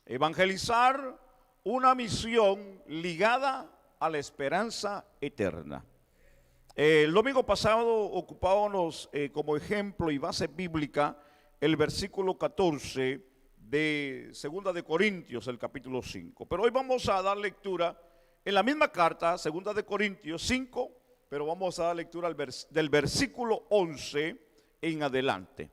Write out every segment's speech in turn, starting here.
Evangelizar, una misión ligada a la esperanza eterna. El domingo pasado ocupábamos como ejemplo y base bíblica el versículo 14 de Segunda de Corintios, el capítulo 5. Pero hoy vamos a dar lectura en la misma carta, Segunda de Corintios 5, pero vamos a dar lectura del versículo 11 en adelante.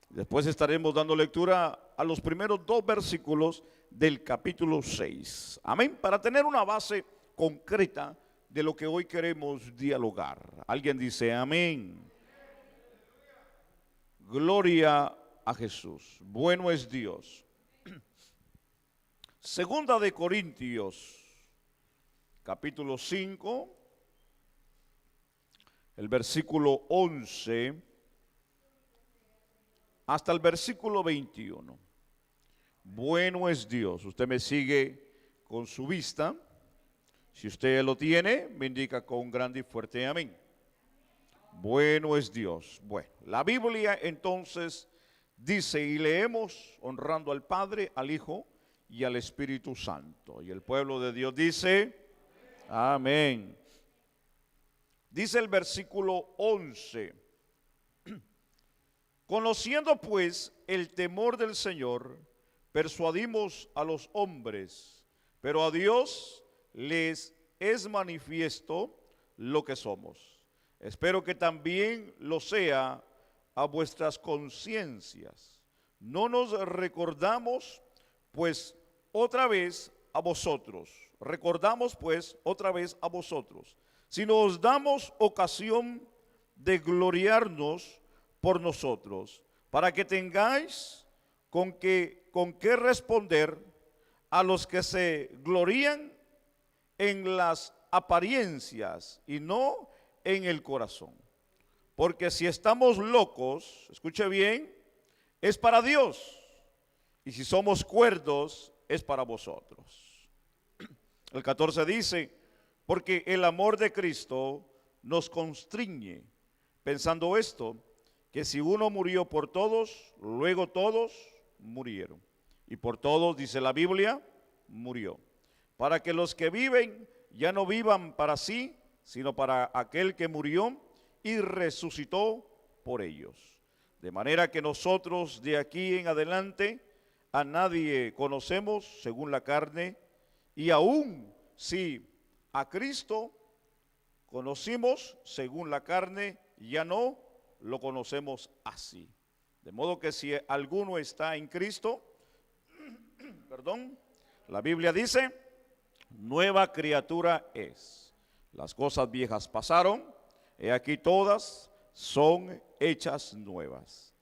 Después estaremos dando lectura a los primeros dos versículos del capítulo 6. Amén. Para tener una base concreta de lo que hoy queremos dialogar. Alguien dice amén. Gloria a Jesús. Bueno es Dios. Segunda de Corintios, capítulo 5, el versículo 11 hasta el versículo 21. Bueno es Dios. Usted me sigue con su vista. Si usted lo tiene, me indica con un grande y fuerte amén. Bueno es Dios. Bueno, la Biblia entonces dice y leemos honrando al Padre, al Hijo y al Espíritu Santo. Y el pueblo de Dios dice, amén. Dice el versículo 11. Conociendo pues el temor del Señor, persuadimos a los hombres, pero a Dios les es manifiesto lo que somos. Espero que también lo sea a vuestras conciencias. No nos recordamos pues otra vez a vosotros, sino os damos ocasión de gloriarnos por nosotros, para que tengáis con qué responder a los que se glorían en las apariencias y no en el corazón. Porque si estamos locos, escuche bien, es para Dios, y si somos cuerdos, es para vosotros. El 14 dice, porque el amor de Cristo nos constriñe, pensando esto, que si uno murió por todos, luego todos murieron. Y por todos, dice la Biblia, murió. Para que los que viven ya no vivan para sí, sino para aquel que murió y resucitó por ellos. De manera que nosotros de aquí en adelante a nadie conocemos según la carne, y aún si a Cristo conocimos según la carne, ya no lo conocemos así. De modo que si alguno está en Cristo, la Biblia dice, nueva criatura es. Las cosas viejas pasaron, he aquí todas son hechas nuevas.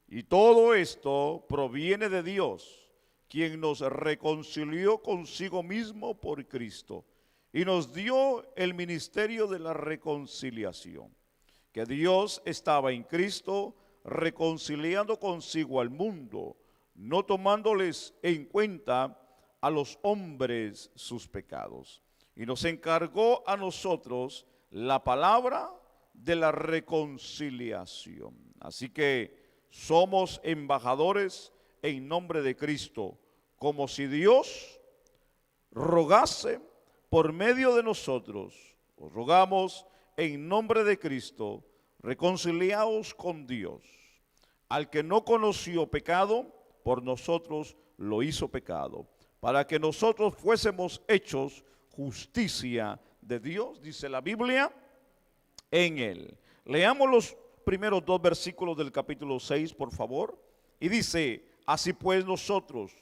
Y todo esto proviene de Dios, quien nos reconcilió consigo mismo por Cristo y nos dio el ministerio de la reconciliación. Que Dios estaba en Cristo reconciliando consigo al mundo, no tomándoles en cuenta a los hombres sus pecados. Y nos encargó a nosotros la palabra de la reconciliación. Así que somos embajadores en nombre de Cristo, como si Dios rogase por medio de nosotros. Os rogamos en nombre de Cristo, reconciliaos con Dios. Al que no conoció pecado, por nosotros lo hizo pecado, para que nosotros fuésemos hechos justicia de Dios, dice la Biblia, en él. Leamos los primeros dos versículos del capítulo 6, por favor. Y dice, así pues nosotros,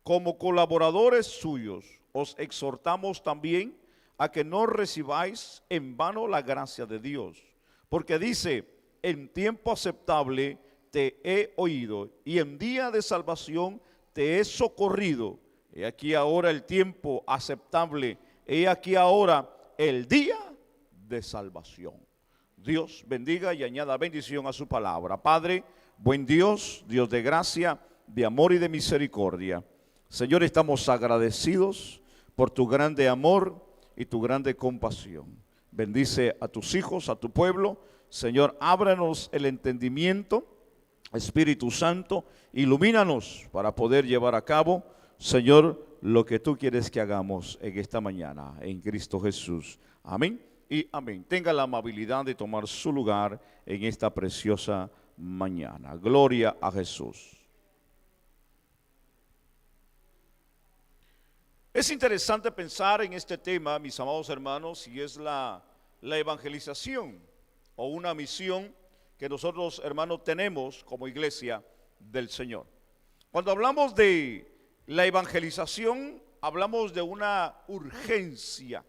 como colaboradores suyos, os exhortamos también a que no recibáis en vano la gracia de Dios. Porque dice, en tiempo aceptable te he oído, y en día de salvación te he socorrido. He aquí ahora el tiempo aceptable, he aquí ahora el día de salvación. Dios bendiga y añada bendición a su palabra. Padre, buen Dios, Dios de gracia, de amor y de misericordia. Señor, estamos agradecidos por tu grande amor y tu grande compasión. Bendice a tus hijos, a tu pueblo. Señor, ábranos el entendimiento. Espíritu Santo, ilumínanos para poder llevar a cabo Señor, lo que tú quieres que hagamos en esta mañana, en Cristo Jesús. Amén y amén. Tenga la amabilidad de tomar su lugar en esta preciosa mañana. Gloria a Jesús. Es interesante pensar en este tema, mis amados hermanos, y es la evangelización o una misión que nosotros, hermanos, tenemos como iglesia del Señor. Cuando hablamos de la evangelización, hablamos de una urgencia.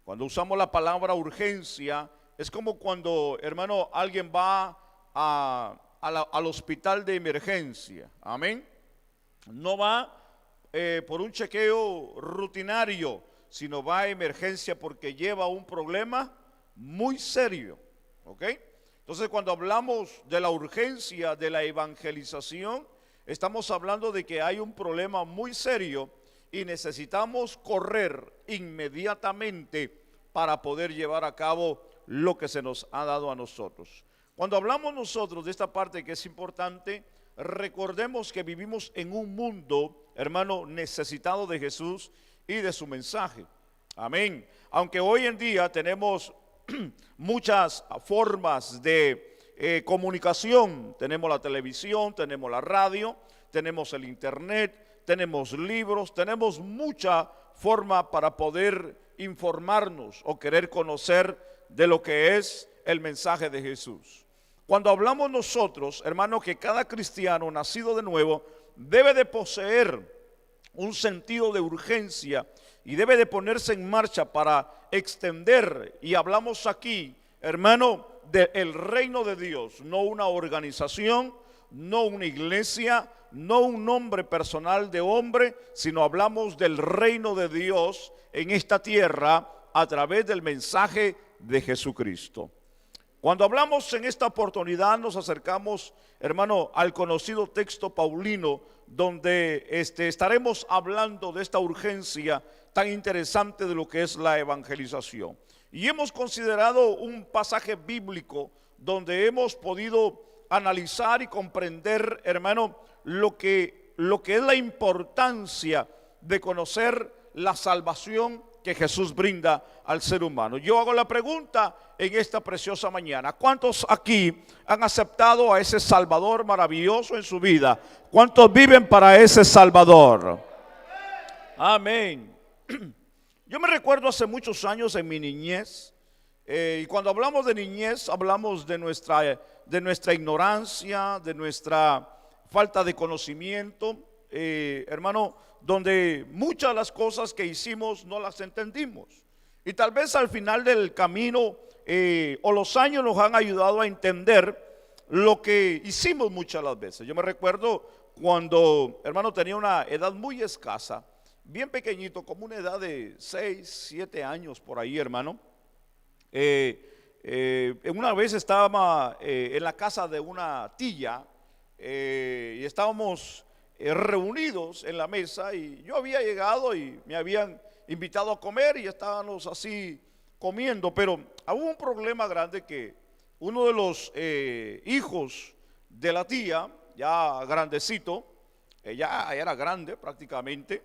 Cuando usamos la palabra urgencia, es como cuando, hermano, alguien va al hospital de emergencia. Amén. No va por un chequeo rutinario, sino va a emergencia porque lleva un problema muy serio. ¿Ok? Entonces, cuando hablamos de la urgencia de la evangelización, estamos hablando de que hay un problema muy serio y necesitamos correr inmediatamente para poder llevar a cabo lo que se nos ha dado a nosotros. Cuando hablamos nosotros de esta parte que es importante, recordemos que vivimos en un mundo, hermano, necesitado de Jesús y de su mensaje. Amén. Aunque hoy en día tenemos muchas formas de comunicación, tenemos la televisión, tenemos la radio, tenemos el internet, tenemos libros, tenemos mucha forma para poder informarnos o querer conocer de lo que es el mensaje de Jesús. Cuando hablamos nosotros, hermano, que cada cristiano nacido de nuevo debe de poseer un sentido de urgencia y debe de ponerse en marcha para extender, y hablamos aquí, hermano, del reino de Dios, no una organización, no una iglesia, no un nombre personal de hombre, sino hablamos del reino de Dios en esta tierra a través del mensaje de Jesucristo. Cuando hablamos en esta oportunidad nos acercamos, hermano, al conocido texto paulino, donde estaremos hablando de esta urgencia tan interesante de lo que es la evangelización. Y hemos considerado un pasaje bíblico donde hemos podido analizar y comprender, hermano, lo que es la importancia de conocer la salvación que Jesús brinda al ser humano. Yo hago la pregunta en esta preciosa mañana: ¿cuántos aquí han aceptado a ese Salvador maravilloso en su vida? ¿Cuántos viven para ese Salvador? Amén. Yo me recuerdo hace muchos años en mi niñez, y cuando hablamos de niñez hablamos de nuestra ignorancia, de nuestra falta de conocimiento, hermano, donde muchas de las cosas que hicimos no las entendimos. Y tal vez al final del camino o los años nos han ayudado a entender lo que hicimos muchas las veces. Yo me recuerdo cuando, hermano, tenía una edad muy escasa, bien pequeñito, como una edad de 6, 7 años por ahí, hermano. Una vez estaba en la casa de una tía y estábamos reunidos en la mesa, y yo había llegado y me habían invitado a comer y estábamos así comiendo, pero hubo un problema grande, que uno de los hijos de la tía, ya grandecito, ya era grande prácticamente,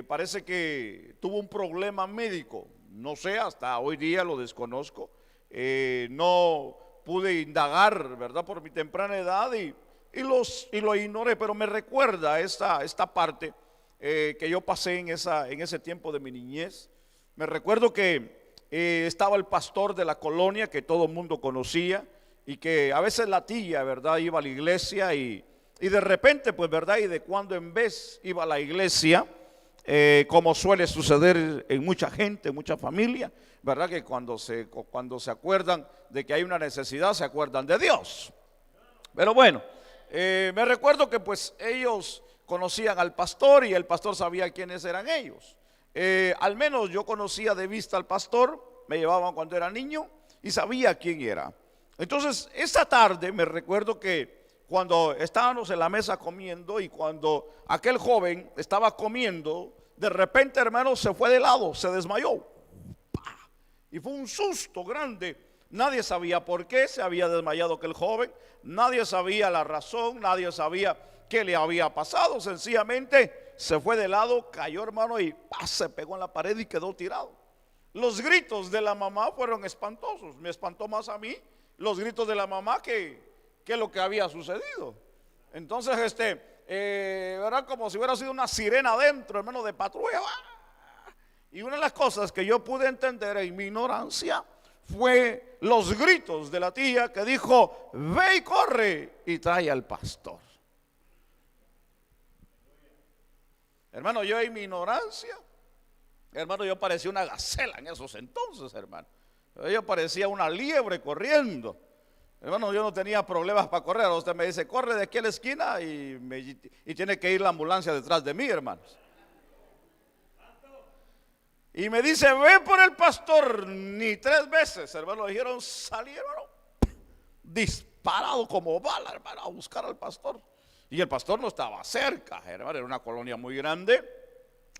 parece que tuvo un problema médico, no sé, hasta hoy día lo desconozco, no pude indagar, ¿verdad?, por mi temprana edad, y lo ignoré, pero me recuerda esta parte que yo pasé en ese tiempo de mi niñez. Me recuerdo que estaba el pastor de la colonia que todo el mundo conocía, y que a veces la tía, ¿verdad?, iba a la iglesia y de repente, pues, ¿verdad?, y de cuando en vez iba a la iglesia, como suele suceder en mucha gente, en mucha familia, ¿verdad?, que cuando se acuerdan de que hay una necesidad, se acuerdan de Dios. Pero bueno, me recuerdo que pues ellos conocían al pastor y el pastor sabía quiénes eran ellos. Al menos yo conocía de vista al pastor, me llevaban cuando era niño y sabía quién era. Entonces, esa tarde me recuerdo que cuando estábamos en la mesa comiendo, y cuando aquel joven estaba comiendo, de repente, hermano, se fue de lado, se desmayó. ¡Pah! Y fue un susto grande. Nadie sabía por qué se había desmayado aquel joven, nadie sabía la razón, nadie sabía qué le había pasado. Sencillamente se fue de lado, cayó, hermano, y se pegó en la pared y quedó tirado. Los gritos de la mamá fueron espantosos. Me espantó más a mí los gritos de la mamá que lo que había sucedido. Entonces, era como si hubiera sido una sirena adentro, hermano, de patrulla. Y una de las cosas que yo pude entender en mi ignorancia fue los gritos de la tía que dijo: ve y corre y trae al pastor. Hermano, yo en mi ignorancia, hermano, yo parecía una gacela en esos entonces, hermano. Yo parecía una liebre corriendo. Hermano, yo no tenía problemas para correr. Usted me dice, corre de aquí a la esquina y tiene que ir la ambulancia detrás de mí, hermanos. Y me dice, ve por el pastor. Ni 3 veces, hermano, dijeron, salí, hermano, disparado como bala, hermano, a buscar al pastor. Y el pastor no estaba cerca, hermano, era una colonia muy grande.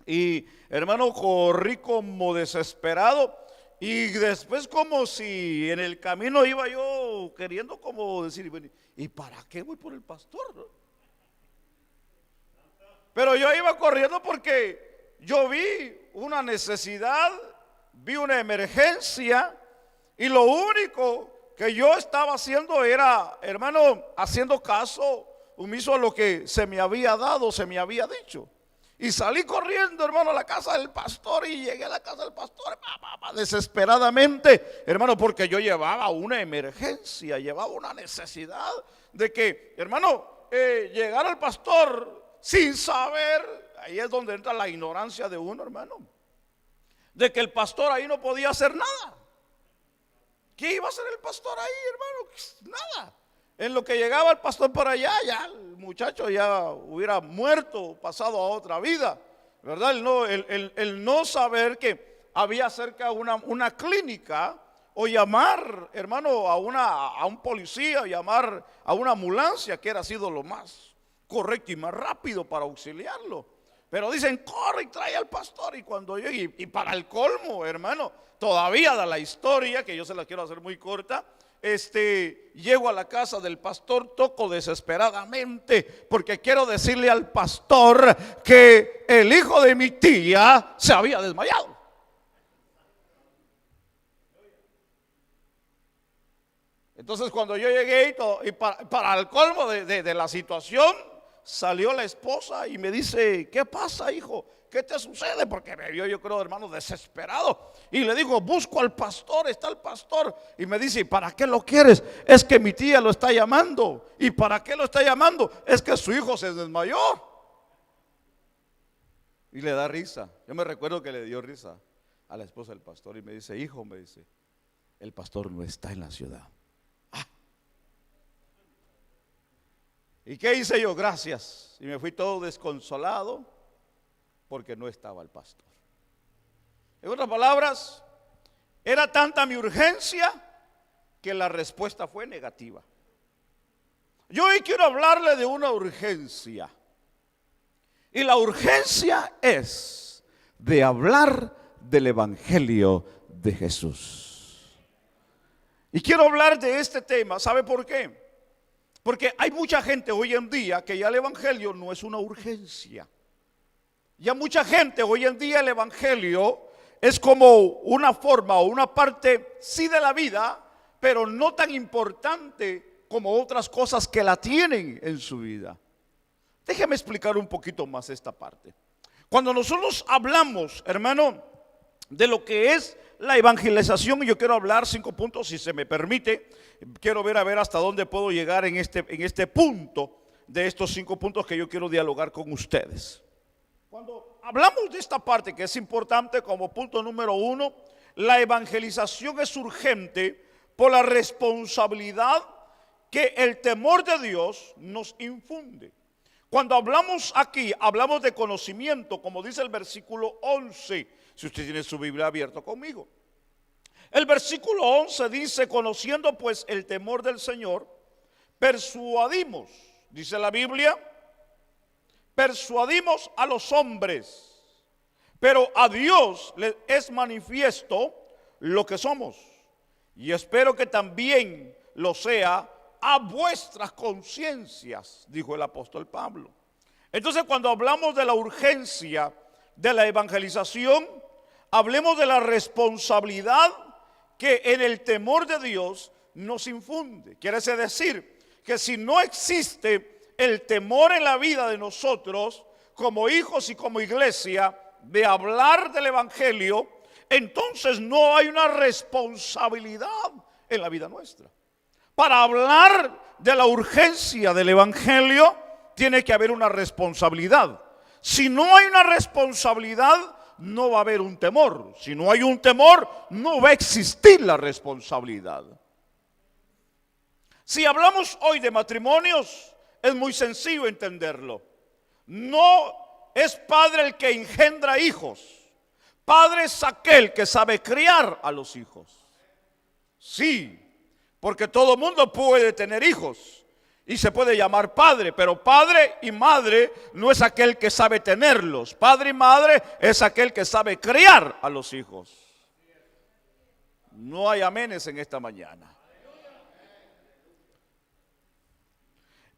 Y, hermano, corrí como desesperado. Y después, como si en el camino iba yo queriendo como decir, ¿y para qué voy por el pastor? Pero yo iba corriendo porque yo vi una necesidad, vi una emergencia, y lo único que yo estaba haciendo era, hermano, haciendo caso omiso a lo que se me había dado, se me había dicho. Y salí corriendo, hermano, a la casa del pastor, y llegué a la casa del pastor desesperadamente, hermano, porque yo llevaba una emergencia, llevaba una necesidad de que, hermano, llegar al pastor sin saber. Ahí es donde entra la ignorancia de uno, hermano, de que el pastor ahí no podía hacer nada. ¿Qué iba a hacer el pastor ahí, hermano? Nada. En lo que llegaba el pastor por allá, ya el muchacho ya hubiera muerto, pasado a otra vida, ¿verdad? El no saber que había cerca una clínica, o llamar, hermano, a un policía, llamar a una ambulancia, que era sido lo más correcto y más rápido para auxiliarlo. Pero dicen, corre y trae al pastor. Y cuando yo, y para el colmo, hermano, todavía da la historia, que yo se la quiero hacer muy corta. Llego a la casa del pastor, toco desesperadamente, porque quiero decirle al pastor que el hijo de mi tía se había desmayado. Entonces, cuando yo llegué y para el colmo de la situación, salió la esposa y me dice, ¿qué pasa, hijo? ¿Qué te sucede? Porque me vio, yo creo, hermano, desesperado. Y le digo, busco al pastor, está el pastor. Y me dice, ¿para qué lo quieres? Es que mi tía lo está llamando. ¿Y para qué lo está llamando? Es que su hijo se desmayó. Y le da risa. Yo me recuerdo que le dio risa a la esposa del pastor. Y me dice, hijo, me dice, el pastor no está en la ciudad. ¿Y qué hice yo? Gracias. Y me fui todo desconsolado porque no estaba el pastor. En otras palabras, era tanta mi urgencia que la respuesta fue negativa. Yo hoy quiero hablarle de una urgencia. Y la urgencia es de hablar del Evangelio de Jesús. Y quiero hablar de este tema. ¿Sabe por qué? Porque hay mucha gente hoy en día que ya el evangelio no es una urgencia. Ya mucha gente hoy en día el evangelio es como una forma o una parte sí de la vida, pero no tan importante como otras cosas que la tienen en su vida. Déjeme explicar un poquito más esta parte. Cuando nosotros hablamos, hermano, de lo que es la evangelización, y yo quiero hablar 5 puntos, si se me permite. Quiero ver hasta dónde puedo llegar en este punto, de estos 5 puntos que yo quiero dialogar con ustedes. Cuando hablamos de esta parte que es importante, como punto número 1, la evangelización es urgente por la responsabilidad que el temor de Dios nos infunde. Cuando hablamos aquí, hablamos de conocimiento, como dice el versículo 11, si usted tiene su Biblia abierta conmigo. El versículo 11 dice, conociendo pues el temor del Señor, persuadimos, dice la Biblia, persuadimos a los hombres, pero a Dios le es manifiesto lo que somos, y espero que también lo sea a vuestras conciencias, dijo el apóstol Pablo. Entonces, cuando hablamos de la urgencia de la evangelización, hablemos de la responsabilidad que en el temor de Dios nos infunde. Quiere decir que si no existe el temor en la vida de nosotros, como hijos y como iglesia, de hablar del evangelio, entonces no hay una responsabilidad en la vida nuestra. Para hablar de la urgencia del evangelio, tiene que haber una responsabilidad. Si no hay una responsabilidad, no va a haber un temor. Si no hay un temor, no va a existir la responsabilidad. Si hablamos hoy de matrimonios, es muy sencillo entenderlo. No es padre el que engendra hijos. Padre es aquel que sabe criar a los hijos. Sí, porque todo mundo puede tener hijos y se puede llamar padre, pero padre y madre no es aquel que sabe tenerlos. Padre y madre es aquel que sabe criar a los hijos. No hay amenes en esta mañana.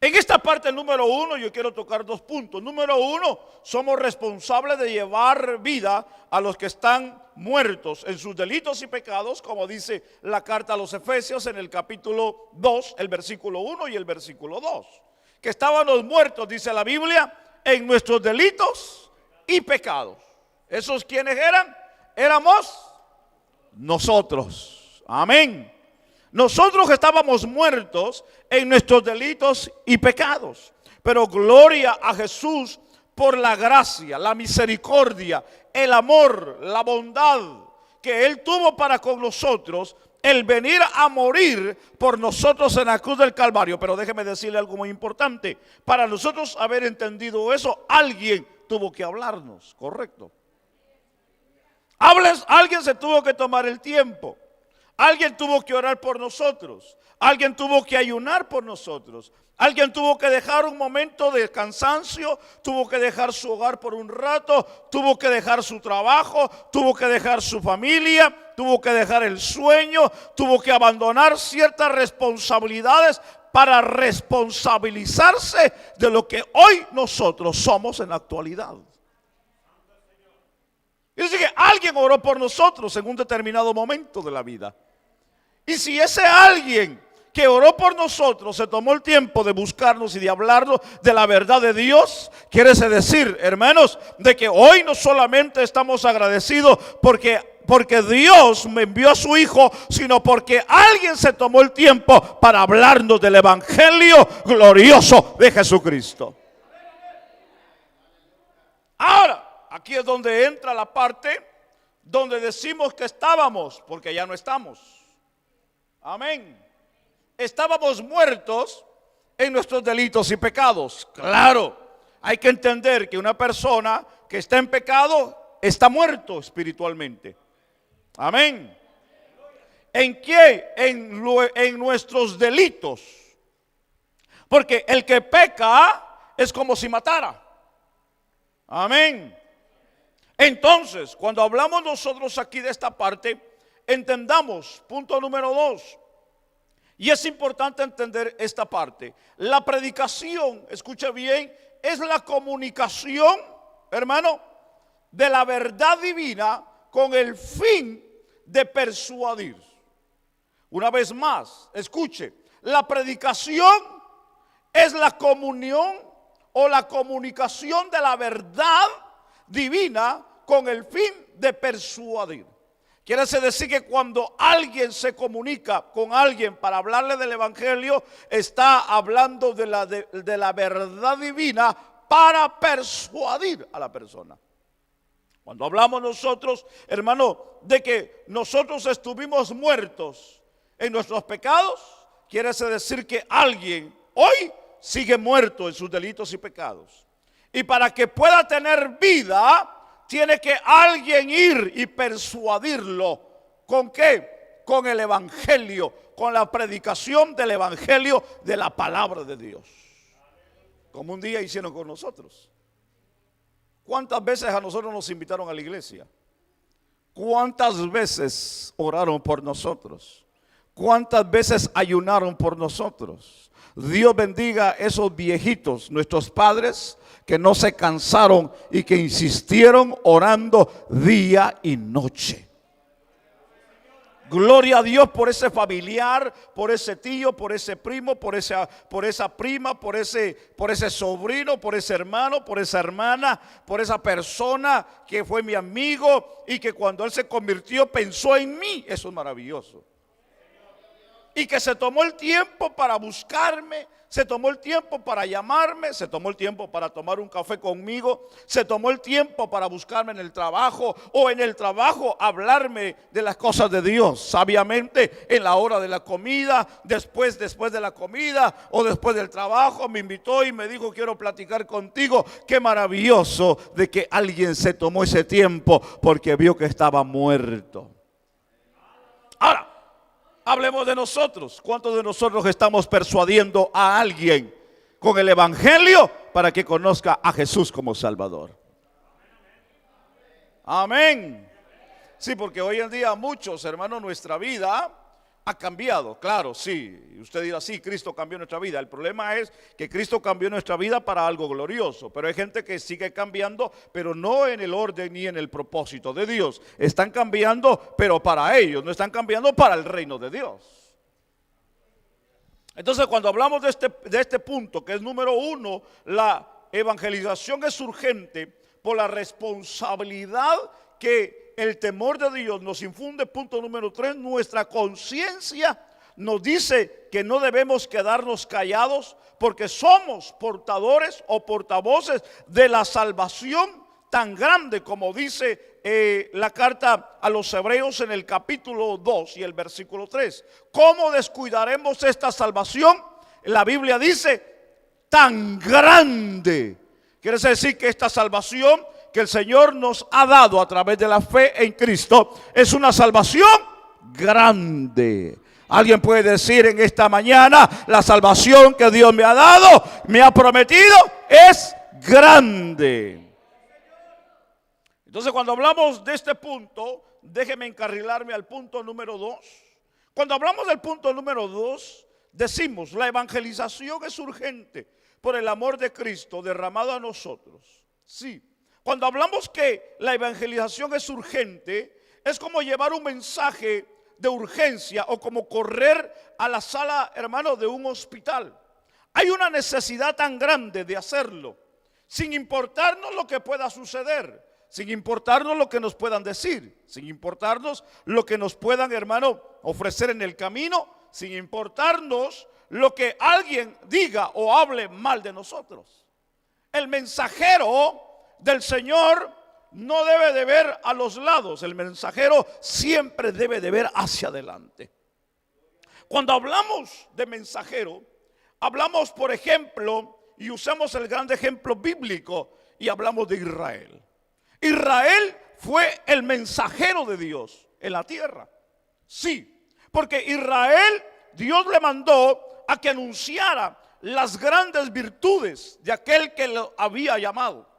En esta parte número 1 yo quiero tocar 2 puntos. Número 1, somos responsables de llevar vida a los que están muertos en sus delitos y pecados, como dice la carta a los Efesios en el capítulo 2, el versículo 1 y el versículo 2. Que estábamos muertos, dice la Biblia, en nuestros delitos y pecados. ¿Esos quiénes eran? Éramos nosotros. Amén. Nosotros estábamos muertos en nuestros delitos y pecados, pero gloria a Jesús por la gracia, la misericordia, el amor, la bondad que Él tuvo para con nosotros, el venir a morir por nosotros en la cruz del Calvario. Pero déjeme decirle algo muy importante: para nosotros haber entendido eso, alguien tuvo que hablarnos, ¿correcto? Alguien se tuvo que tomar el tiempo. Alguien tuvo que orar por nosotros. Alguien tuvo que ayunar por nosotros. Alguien tuvo que dejar un momento de cansancio. Tuvo que dejar su hogar por un rato. Tuvo que dejar su trabajo. Tuvo que dejar su familia. Tuvo que dejar el sueño. Tuvo que abandonar ciertas responsabilidades para responsabilizarse de lo que hoy nosotros somos en la actualidad. Es decir, que alguien oró por nosotros en un determinado momento de la vida. Y si ese alguien que oró por nosotros se tomó el tiempo de buscarnos y de hablarnos de la verdad de Dios, quiere decir, hermanos, de que hoy no solamente estamos agradecidos porque Dios me envió a su Hijo, sino porque alguien se tomó el tiempo para hablarnos del evangelio glorioso de Jesucristo. Ahora, aquí es donde entra la parte donde decimos que estábamos, porque ya no estamos. Amén. Estábamos muertos en nuestros delitos y pecados. Claro, hay que entender que una persona que está en pecado está muerto espiritualmente. Amén. ¿En qué? En nuestros delitos. Porque el que peca es como si matara. Amén. Entonces, cuando hablamos nosotros aquí de esta parte, entendamos, punto número 2, y es importante entender esta parte. La predicación, escuche bien, es la comunicación, hermano, de la verdad divina con el fin de persuadir. Una vez más, escuche, la predicación es la comunión o la comunicación de la verdad divina con el fin de persuadir. Quiere decir que cuando alguien se comunica con alguien para hablarle del evangelio, está hablando de la verdad divina para persuadir a la persona. Cuando hablamos nosotros, hermano, de que nosotros estuvimos muertos en nuestros pecados, quiere decir que alguien hoy sigue muerto en sus delitos y pecados. Y para que pueda tener vida, tiene que alguien ir y persuadirlo. ¿Con qué? Con el evangelio, con la predicación del evangelio de la palabra de Dios. Como un día hicieron con nosotros. ¿Cuántas veces a nosotros nos invitaron a la iglesia? ¿Cuántas veces oraron por nosotros? ¿Cuántas veces ayunaron por nosotros? Dios bendiga a esos viejitos, nuestros padres, que no se cansaron y que insistieron orando día y noche. Gloria a Dios por ese familiar, por ese tío, por ese primo, por esa prima, por ese sobrino, por ese hermano, por esa hermana, por esa persona que fue mi amigo y que cuando él se convirtió pensó en mí. Eso es maravilloso. Y que se tomó el tiempo para buscarme, se tomó el tiempo para llamarme, se tomó el tiempo para tomar un café conmigo, se tomó el tiempo para buscarme en el trabajo o en el trabajo hablarme de las cosas de Dios, sabiamente en la hora de la comida, después de la comida o después del trabajo me invitó y me dijo: quiero platicar contigo. Qué maravilloso de que alguien se tomó ese tiempo porque vio que estaba muerto. Ahora, hablemos de nosotros. ¿Cuántos de nosotros estamos persuadiendo a alguien con el evangelio para que conozca a Jesús como Salvador? Amén. Sí, porque hoy en día muchos, hermanos, nuestra vida ha cambiado. Claro, sí, usted dirá: sí, Cristo cambió nuestra vida. El problema es que Cristo cambió nuestra vida para algo glorioso, pero hay gente que sigue cambiando, pero no en el orden ni en el propósito de Dios. Están cambiando, pero para ellos, no están cambiando para el reino de Dios. Entonces, cuando hablamos de este punto, que es número 1, la evangelización es urgente por la responsabilidad que el temor de Dios nos infunde. Punto número 3, nuestra conciencia nos dice que no debemos quedarnos callados porque somos portadores o portavoces de la salvación tan grande como dice la carta a los Hebreos en el capítulo 2 y el versículo 3. ¿Cómo descuidaremos esta salvación? La Biblia dice: tan grande. Quiere decir que esta salvación que el Señor nos ha dado a través de la fe en Cristo es una salvación grande. Alguien puede decir en esta mañana: la salvación que Dios me ha dado, me ha prometido, es grande. Entonces, cuando hablamos de este punto, déjeme encarrilarme al punto número 2. Cuando hablamos del punto número 2, decimos: la evangelización es urgente por el amor de Cristo derramado a nosotros. Sí. Cuando hablamos que la evangelización es urgente, es como llevar un mensaje de urgencia o como correr a la sala, hermano, de un hospital. Hay una necesidad tan grande de hacerlo, sin importarnos lo que pueda suceder, sin importarnos lo que nos puedan decir, sin importarnos lo que nos puedan, hermano, ofrecer en el camino, sin importarnos lo que alguien diga o hable mal de nosotros. El mensajero del Señor no debe de ver a los lados. El mensajero siempre debe de ver hacia adelante. Cuando hablamos de mensajero, hablamos, por ejemplo, y usamos el gran ejemplo bíblico, y hablamos de Israel. Israel fue el mensajero de Dios en la tierra. Sí, porque Israel, Dios le mandó a que anunciara las grandes virtudes de aquel que lo había llamado.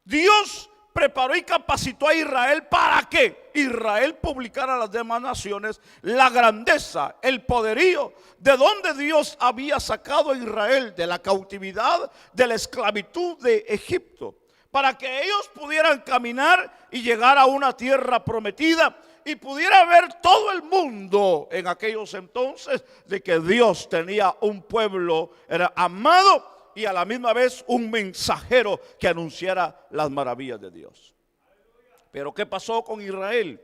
Dios preparó y capacitó a Israel para que Israel publicara a las demás naciones la grandeza, el poderío de donde Dios había sacado a Israel de la cautividad, de la esclavitud de Egipto, para que ellos pudieran caminar y llegar a una tierra prometida y pudiera ver todo el mundo en aquellos entonces de que Dios tenía un pueblo amado y a la misma vez un mensajero que anunciara las maravillas de Dios. Pero ¿qué pasó con Israel?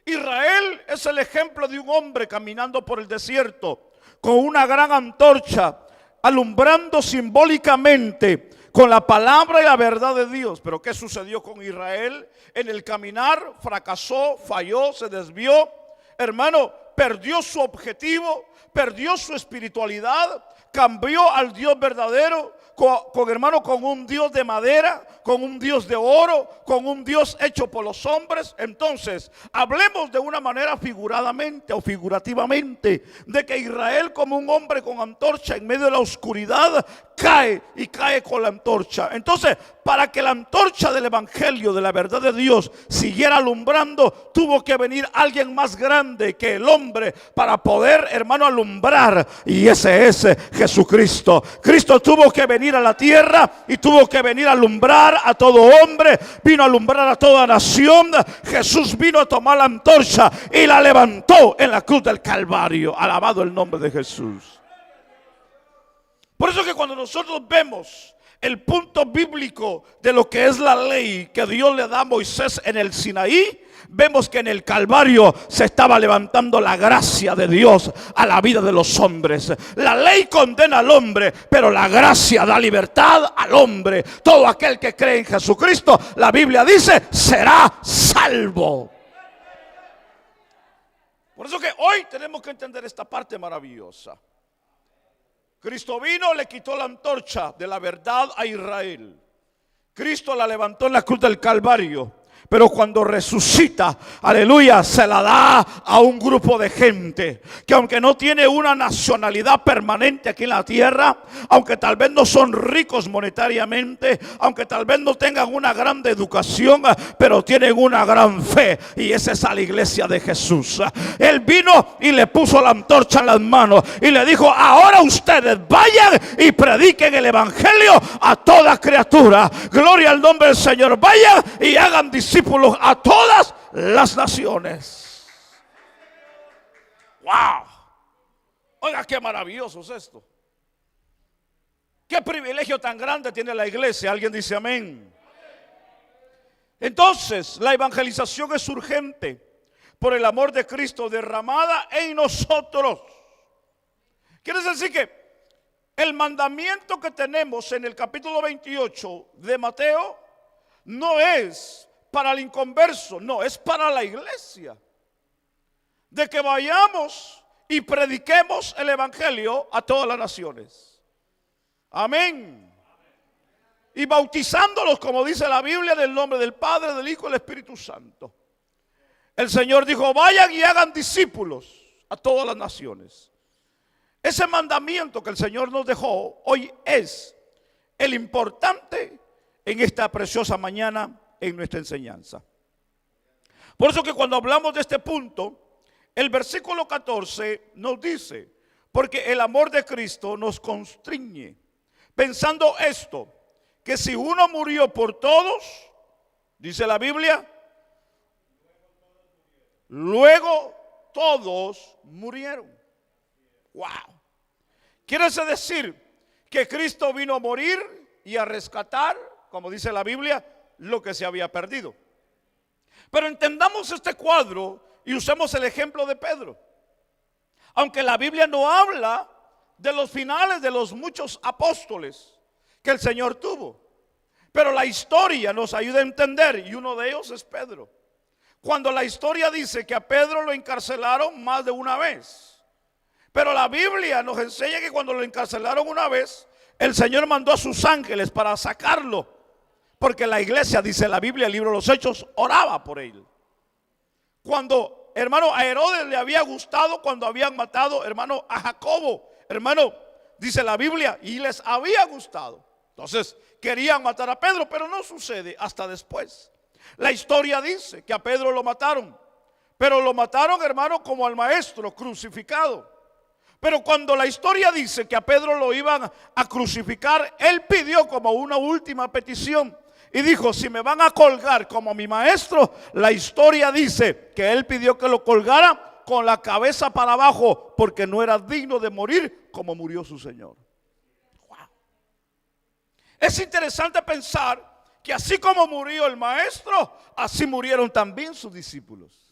Israel es el ejemplo de un hombre caminando por el desierto con una gran antorcha, alumbrando simbólicamente con la palabra y la verdad de Dios. Pero ¿qué sucedió con Israel? En el caminar fracasó, falló, se desvió. Hermano, perdió su objetivo, perdió su espiritualidad, cambió al Dios verdadero con un Dios de madera, con un Dios de oro, con un Dios hecho por los hombres. Entonces, hablemos de una manera figuradamente o figurativamente de que Israel, como un hombre con antorcha en medio de la oscuridad, cae y cae con la antorcha. Entonces, para que la antorcha del evangelio, de la verdad de Dios, siguiera alumbrando, tuvo que venir alguien más grande que el hombre para poder, hermano, alumbrar, y ese es Jesucristo. Cristo tuvo que venir a la tierra y tuvo que venir a alumbrar a todo hombre, vino a alumbrar a toda nación. Jesús vino a tomar la antorcha y la levantó en la cruz del Calvario. Alabado el nombre de Jesús. Por eso que cuando nosotros vemos el punto bíblico de lo que es la ley que Dios le da a Moisés en el Sinaí, vemos que en el Calvario se estaba levantando la gracia de Dios a la vida de los hombres. La ley condena al hombre, pero la gracia da libertad al hombre. Todo aquel que cree en Jesucristo, la Biblia dice, será salvo. Por eso que hoy tenemos que entender esta parte maravillosa. Cristo vino, le quitó la antorcha de la verdad a Israel. Cristo la levantó en la cruz del Calvario. Pero cuando resucita, aleluya, se la da a un grupo de gente que aunque no tiene una nacionalidad permanente aquí en la tierra, aunque tal vez no son ricos monetariamente, aunque tal vez no tengan una gran educación, pero tienen una gran fe, y esa es la iglesia de Jesús. Él vino y le puso la antorcha en las manos y le dijo: ahora ustedes vayan y prediquen el evangelio a toda criatura. Gloria al nombre del Señor. Vayan y hagan discípulos a todas las naciones. Wow. Oiga, qué maravilloso es esto. Qué privilegio tan grande tiene la iglesia. Alguien dice amén. Entonces, la evangelización es urgente por el amor de Cristo derramada en nosotros. Quiere decir que el mandamiento que tenemos en el capítulo 28 de Mateo no es para el inconverso, no, es para la iglesia. De que vayamos y prediquemos el evangelio a todas las naciones. Amén. Y bautizándolos, como dice la Biblia, en el nombre del Padre, del Hijo y del Espíritu Santo. El Señor dijo: vayan y hagan discípulos a todas las naciones. Ese mandamiento que el Señor nos dejó hoy es el importante en esta preciosa mañana en nuestra enseñanza. Por eso que cuando hablamos de este punto, el versículo 14 nos dice: porque el amor de Cristo nos constriñe, pensando esto, que si uno murió por todos, dice la Biblia, luego todos murieron. Wow. Quiere decir que Cristo vino a morir y a rescatar, como dice la Biblia, lo que se había perdido. Pero entendamos este cuadro y usemos el ejemplo de Pedro. Aunque la Biblia no habla de los finales de los muchos apóstoles que el Señor tuvo, pero la historia nos ayuda a entender, y uno de ellos es Pedro. Cuando la historia dice que a Pedro lo encarcelaron más de una vez, pero la Biblia nos enseña que cuando lo encarcelaron una vez, el Señor mandó a sus ángeles para sacarlo. Porque la iglesia, dice la Biblia, el libro de los Hechos, oraba por él. Cuando, hermano, a Herodes le había gustado cuando habían matado, hermano, a Jacobo, hermano, dice la Biblia, y les había gustado. Entonces querían matar a Pedro, pero no sucede hasta después. La historia dice que a Pedro lo mataron, pero lo mataron, hermano, como al maestro crucificado. Pero cuando la historia dice que a Pedro lo iban a crucificar, él pidió como una última petición y dijo: si me van a colgar como mi maestro, la historia dice que él pidió que lo colgara con la cabeza para abajo, porque no era digno de morir como murió su Señor. Wow. Es interesante pensar que así como murió el maestro, así murieron también sus discípulos.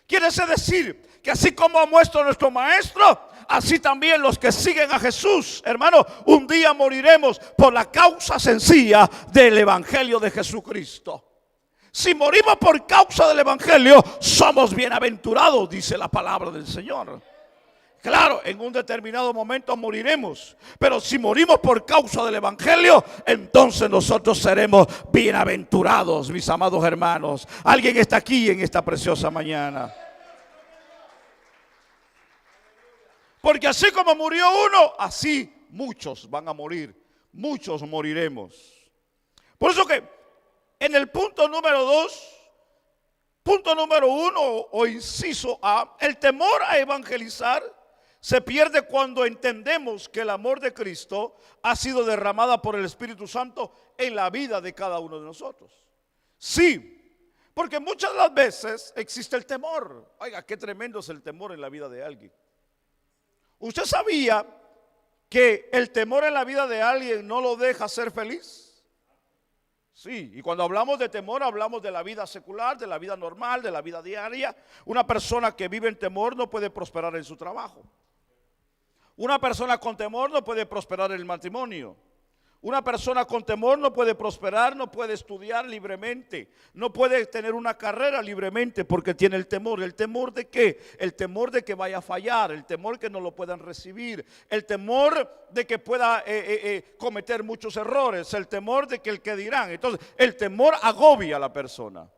Quiere decir que así como ha muerto nuestro maestro, así también los que siguen a Jesús, hermano, un día moriremos por la causa sencilla del evangelio de Jesucristo. Si morimos por causa del evangelio, somos bienaventurados, dice la palabra del Señor. Claro, en un determinado momento moriremos, pero si morimos por causa del evangelio, entonces nosotros seremos bienaventurados, mis amados hermanos. Alguien está aquí en esta preciosa mañana. Porque así como murió uno, así muchos van a morir. Muchos moriremos. Por eso que en el punto número 2, punto número 1 o inciso A, el temor a evangelizar se pierde cuando entendemos que el amor de Cristo ha sido derramada por el Espíritu Santo en la vida de cada uno de nosotros. Sí, porque muchas de las veces existe el temor. Oiga, qué tremendo es el temor en la vida de alguien. ¿Usted sabía que el temor en la vida de alguien no lo deja ser feliz? Sí, y cuando hablamos de temor hablamos de la vida secular, de la vida normal, de la vida diaria. Una persona que vive en temor no puede prosperar en su trabajo. Una persona con temor no puede prosperar en el matrimonio. Una persona con temor no puede prosperar, no puede estudiar libremente, no puede tener una carrera libremente porque tiene el temor. ¿El temor de qué? El temor de que vaya a fallar, el temor que no lo puedan recibir, el temor de que pueda cometer muchos errores, el temor de que el que dirán. Entonces, el temor agobia a la persona.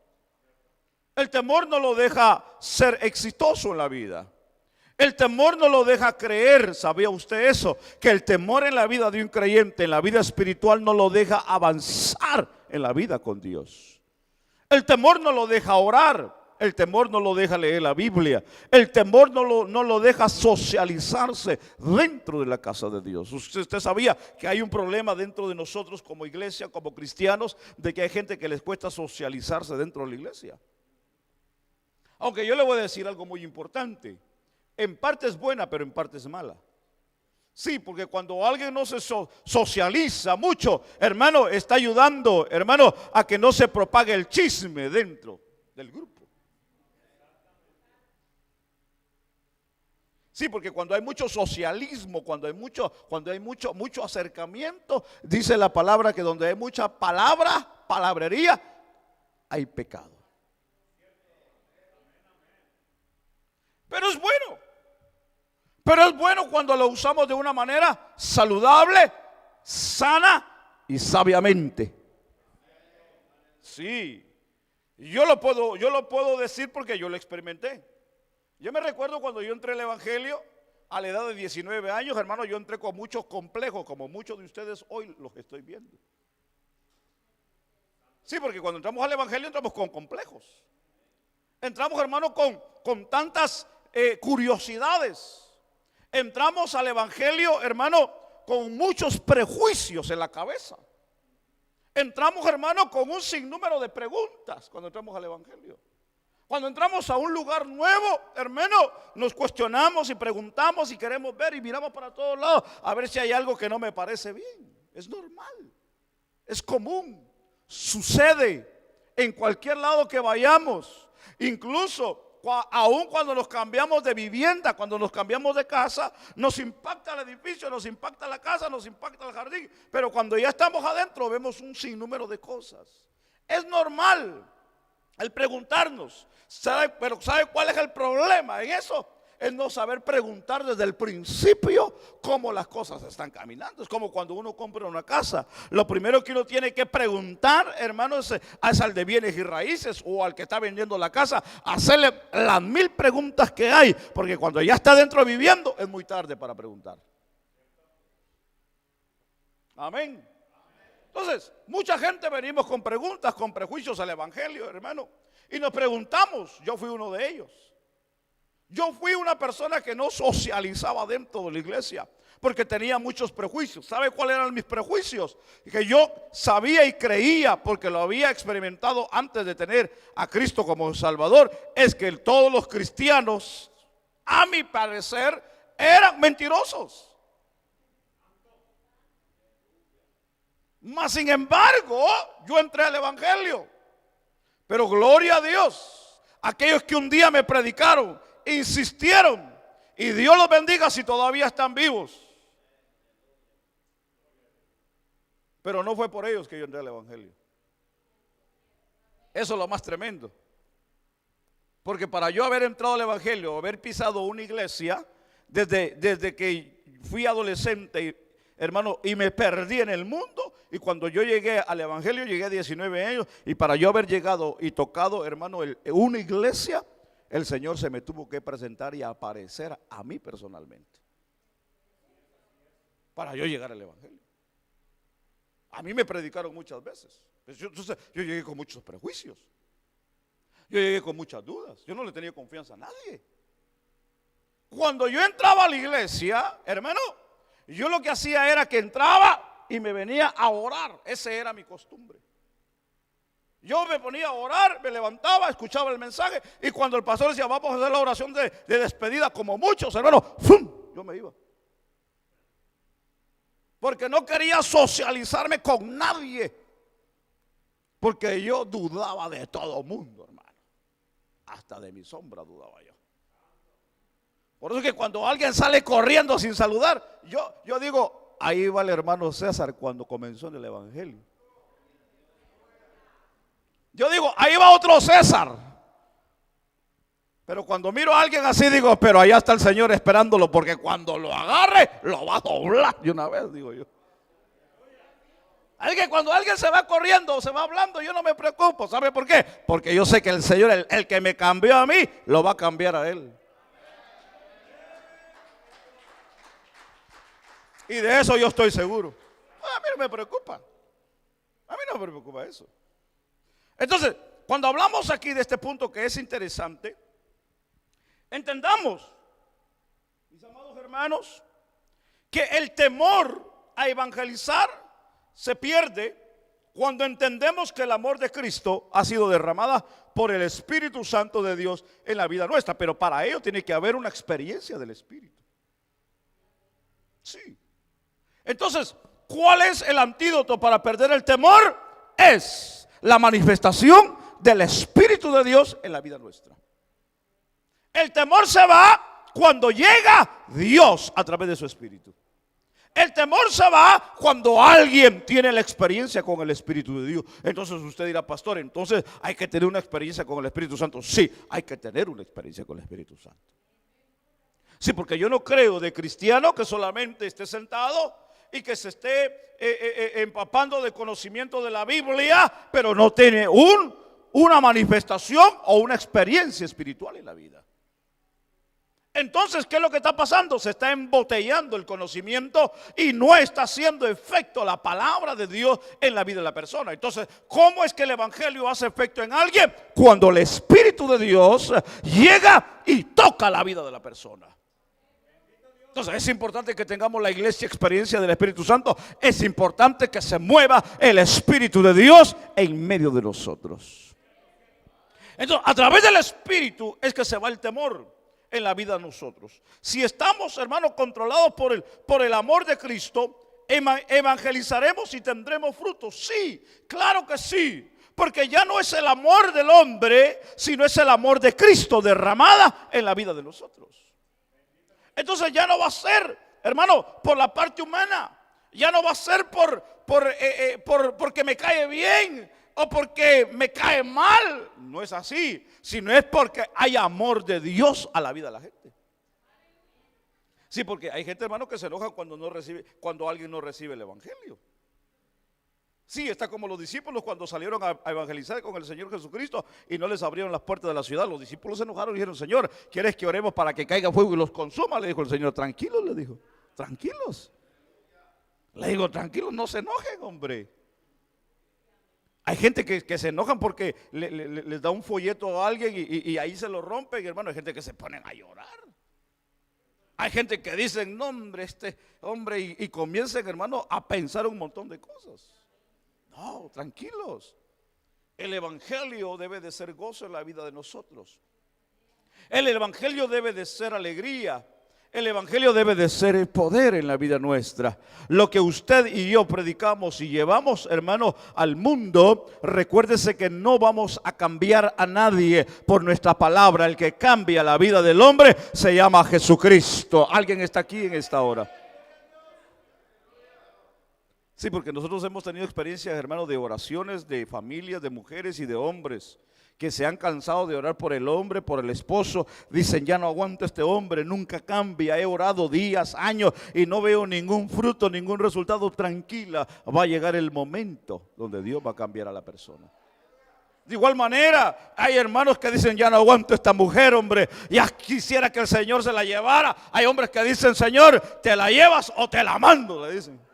El temor no lo deja ser exitoso en la vida. El temor no lo deja creer. ¿Sabía usted eso? Que el temor en la vida de un creyente, en la vida espiritual, no lo deja avanzar en la vida con Dios. El temor no lo deja orar. El temor no lo deja leer la Biblia. El temor no lo deja socializarse dentro de la casa de Dios. Usted sabía que hay un problema dentro de nosotros como iglesia, como cristianos, de que hay gente que les cuesta socializarse dentro de la iglesia. Aunque yo le voy a decir algo muy importante. En parte es buena, pero en parte es mala. Sí, porque cuando alguien no se socializa mucho, hermano, está ayudando, hermano, a que no se propague el chisme dentro del grupo. Sí, porque cuando hay mucho socialismo, cuando hay mucho acercamiento, dice la palabra que donde hay mucha palabrería, hay pecado. Pero es bueno. Pero es bueno cuando lo usamos de una manera saludable, sana y sabiamente. Sí, yo lo puedo decir porque yo lo experimenté. Yo me recuerdo cuando yo entré al evangelio a la edad de 19 años, hermano, yo entré con muchos complejos, como muchos de ustedes hoy los estoy viendo. Sí, porque cuando entramos al evangelio entramos con complejos. Entramos, hermano, con tantas curiosidades. Entramos al evangelio, hermano, con muchos prejuicios en la cabeza. Entramos, hermano, con un sinnúmero de preguntas cuando entramos al evangelio. Cuando entramos a un lugar nuevo, hermano, nos cuestionamos y preguntamos y queremos ver y miramos para todos lados a ver si hay algo que no me parece bien. Es normal, es común, sucede en cualquier lado que vayamos. Incluso aún cuando nos cambiamos de vivienda, cuando nos cambiamos de casa, nos impacta el edificio, nos impacta la casa, nos impacta el jardín. Pero cuando ya estamos adentro vemos un sinnúmero de cosas. Es normal el preguntarnos, pero ¿sabe cuál es el problema en eso? Es no saber preguntar desde el principio cómo las cosas están caminando. Es como cuando uno compra una casa. Lo primero que uno tiene que preguntar, hermano, es al de bienes y raíces o al que está vendiendo la casa, hacerle las 1000 preguntas que hay, porque cuando ya está dentro viviendo es muy tarde para preguntar. Amén. Entonces, mucha gente venimos con preguntas, con prejuicios al evangelio, hermano, y nos preguntamos. Yo fui uno de ellos. Yo fui una persona que no socializaba dentro de la iglesia porque tenía muchos prejuicios. ¿Sabe cuáles eran mis prejuicios? Que yo sabía y creía, porque lo había experimentado antes de tener a Cristo como Salvador, es que todos los cristianos, a mi parecer, eran mentirosos. Mas sin embargo, yo entré al evangelio. Pero gloria a Dios, aquellos que un día me predicaron, insistieron, y Dios los bendiga si todavía están vivos. Pero no fue por ellos que yo entré al evangelio. Eso es lo más tremendo. Porque para yo haber entrado al evangelio, haber pisado una iglesia, desde que fui adolescente, hermano, y me perdí en el mundo. Y cuando yo llegué al evangelio, llegué a 19 años. Y para yo haber llegado y tocado, hermano, una iglesia, el Señor se me tuvo que presentar y aparecer a mí personalmente, para yo llegar al evangelio. A mí me predicaron muchas veces. Entonces yo llegué con muchos prejuicios. Yo llegué con muchas dudas. Yo no le tenía confianza a nadie. Cuando yo entraba a la iglesia, hermano, yo lo que hacía era que entraba y me venía a orar. Esa era mi costumbre. Yo me ponía a orar, me levantaba, escuchaba el mensaje, y cuando el pastor decía, vamos a hacer la oración de despedida, como muchos, hermano, ¡fum!, yo me iba. Porque no quería socializarme con nadie. Porque yo dudaba de todo mundo, hermano. Hasta de mi sombra dudaba yo. Por eso es que cuando alguien sale corriendo sin saludar, yo digo, ahí va el hermano César cuando comenzó en el evangelio. Yo digo, ahí va otro César. Pero cuando miro a alguien así, digo, pero allá está el Señor esperándolo, porque cuando lo agarre, lo va a doblar de una vez, digo yo. Alguien, cuando alguien se va corriendo, se va hablando, yo no me preocupo. ¿Sabe por qué? Porque yo sé que el Señor, el que me cambió a mí, lo va a cambiar a él. Y de eso yo estoy seguro. A mí no me preocupa. A mí no me preocupa eso. Entonces, cuando hablamos aquí de este punto que es interesante, entendamos, mis amados hermanos, que el temor a evangelizar se pierde cuando entendemos que el amor de Cristo ha sido derramada por el Espíritu Santo de Dios en la vida nuestra. Pero para ello tiene que haber una experiencia del Espíritu. Sí. Entonces, ¿cuál es el antídoto para perder el temor? Es la manifestación del Espíritu de Dios en la vida nuestra. El temor se va cuando llega Dios a través de su Espíritu. El temor se va cuando alguien tiene la experiencia con el Espíritu de Dios. Entonces usted dirá, pastor, entonces hay que tener una experiencia con el Espíritu Santo. Sí, hay que tener una experiencia con el Espíritu Santo. Sí, porque yo no creo de cristiano que solamente esté sentado y que se esté empapando de conocimiento de la Biblia, pero no tiene una manifestación o una experiencia espiritual en la vida. Entonces, ¿qué es lo que está pasando? Se está embotellando el conocimiento y no está haciendo efecto la palabra de Dios en la vida de la persona. Entonces, ¿cómo es que el evangelio hace efecto en alguien? Cuando el Espíritu de Dios llega y toca la vida de la persona. Entonces es importante que tengamos la iglesia experiencia del Espíritu Santo. Es importante que se mueva el Espíritu de Dios en medio de nosotros. Entonces, a través del Espíritu es que se va el temor en la vida de nosotros. Si estamos, hermanos, controlados por el amor de Cristo, evangelizaremos y tendremos frutos. Sí, claro que sí. Porque ya no es el amor del hombre, sino es el amor de Cristo derramada en la vida de nosotros. Entonces ya no va a ser, hermano, por la parte humana. Ya no va a ser porque me cae bien o porque me cae mal. No es así, sino es porque hay amor de Dios a la vida de la gente. Sí, porque hay gente, hermano, que se enoja cuando alguien no recibe el evangelio. Sí, está como los discípulos cuando salieron a evangelizar con el Señor Jesucristo y no les abrieron las puertas de la ciudad. Los discípulos se enojaron y dijeron, Señor, ¿quieres que oremos para que caiga fuego y los consuma? Le dijo el Señor. Tranquilos, le dijo, tranquilos. Le digo, tranquilos, no se enojen, hombre. Hay gente que se enojan porque les da un folleto a alguien y ahí se lo rompen, hermano. Hay gente que se ponen a llorar. Hay gente que dicen, no, hombre, y comienzan, hermano, a pensar un montón de cosas. No, tranquilos. El evangelio debe de ser gozo en la vida de nosotros. El evangelio debe de ser alegría. El evangelio debe de ser poder en la vida nuestra. Lo que usted y yo predicamos y llevamos, hermano, al mundo, recuérdese que no vamos a cambiar a nadie por nuestra palabra. El que cambia la vida del hombre se llama Jesucristo. ¿Alguien está aquí en esta hora? Sí, porque nosotros hemos tenido experiencias, hermanos, de oraciones de familias, de mujeres y de hombres que se han cansado de orar por el hombre, por el esposo. Dicen, ya no aguanto este hombre, nunca cambia. He orado días, años y no veo ningún fruto, ningún resultado. Tranquila, va a llegar el momento donde Dios va a cambiar a la persona. De igual manera, hay hermanos que dicen, ya no aguanto esta mujer, hombre, ya quisiera que el Señor se la llevara. Hay hombres que dicen, Señor, ¿te la llevas o te la mando?, le dicen.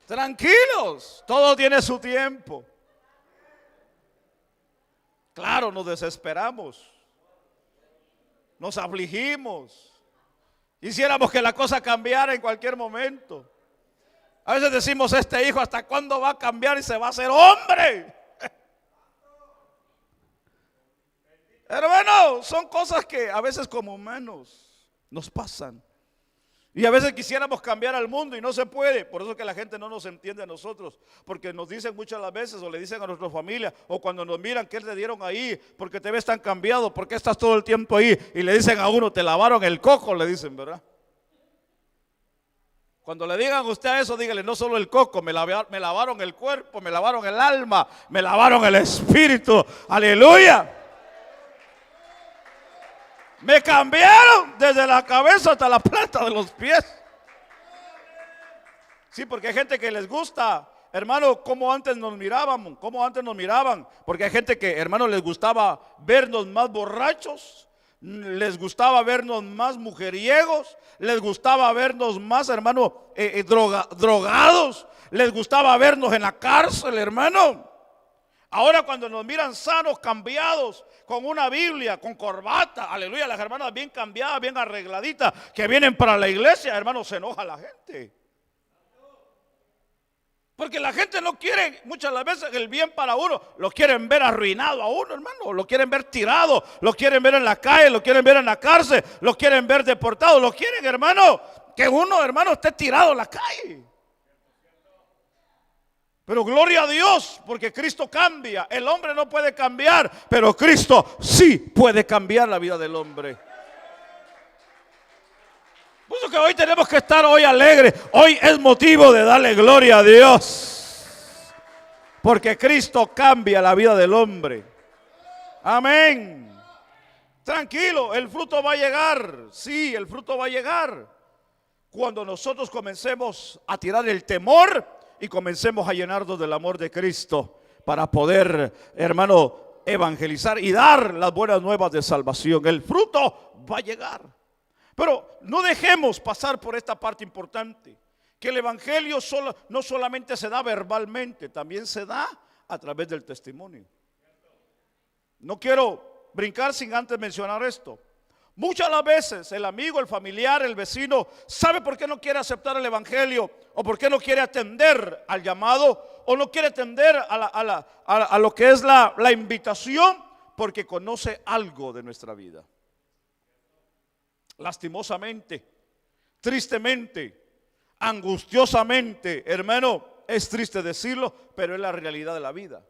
Tranquilos, todo tiene su tiempo. Claro, nos desesperamos, nos afligimos, quisiéramos que la cosa cambiara en cualquier momento. A veces decimos, este hijo, ¿hasta cuándo va a cambiar y se va a hacer hombre? Hermano, son cosas que a veces como humanos nos pasan. Y a veces quisiéramos cambiar al mundo y no se puede. Por eso que la gente no nos entiende a nosotros. Porque nos dicen muchas las veces, o le dicen a nuestra familia, o cuando nos miran, ¿qué te dieron ahí? Porque te ves tan cambiado, ¿por qué estás todo el tiempo ahí? Y le dicen a uno, te lavaron el coco, le dicen, ¿verdad? Cuando le digan a usted eso, dígale, no solo el coco, me lavaron el cuerpo, me lavaron el alma, me lavaron el espíritu. Aleluya. Me cambiaron desde la cabeza hasta la planta de los pies. Sí, porque hay gente que les gusta, hermano, como antes nos mirábamos, porque hay gente que, hermano, les gustaba vernos más borrachos, les gustaba vernos más mujeriegos, les gustaba vernos más, hermano, drogados, les gustaba vernos en la cárcel, hermano. Ahora cuando nos miran sanos, cambiados, con una Biblia, con corbata, aleluya, las hermanas bien cambiadas, bien arregladitas, que vienen para la iglesia, hermano, se enoja la gente. Porque la gente no quiere, muchas las veces, el bien para uno, lo quieren ver arruinado a uno, hermano, lo quieren ver tirado, lo quieren ver en la calle, lo quieren ver en la cárcel, lo quieren ver deportado, lo quieren, hermano, que uno, hermano, esté tirado en la calle. Pero gloria a Dios, porque Cristo cambia. El hombre no puede cambiar, pero Cristo sí puede cambiar la vida del hombre. Por eso que hoy tenemos que estar hoy alegres. Hoy es motivo de darle gloria a Dios, porque Cristo cambia la vida del hombre. Amén. Tranquilo, el fruto va a llegar. Sí, el fruto va a llegar cuando nosotros comencemos a tirar el temor y comencemos a llenarnos del amor de Cristo para poder, hermano, evangelizar y dar las buenas nuevas de salvación. El fruto va a llegar. Pero no dejemos pasar por esta parte importante, que el evangelio no solamente se da verbalmente, también se da a través del testimonio. No quiero brincar sin antes mencionar esto. Muchas las veces el amigo, el familiar, el vecino sabe por qué no quiere aceptar el evangelio, o por qué no quiere atender al llamado, o no quiere atender a lo que es la invitación, porque conoce algo de nuestra vida. Lastimosamente, tristemente, angustiosamente, hermano, es triste decirlo, pero es la realidad de la vida.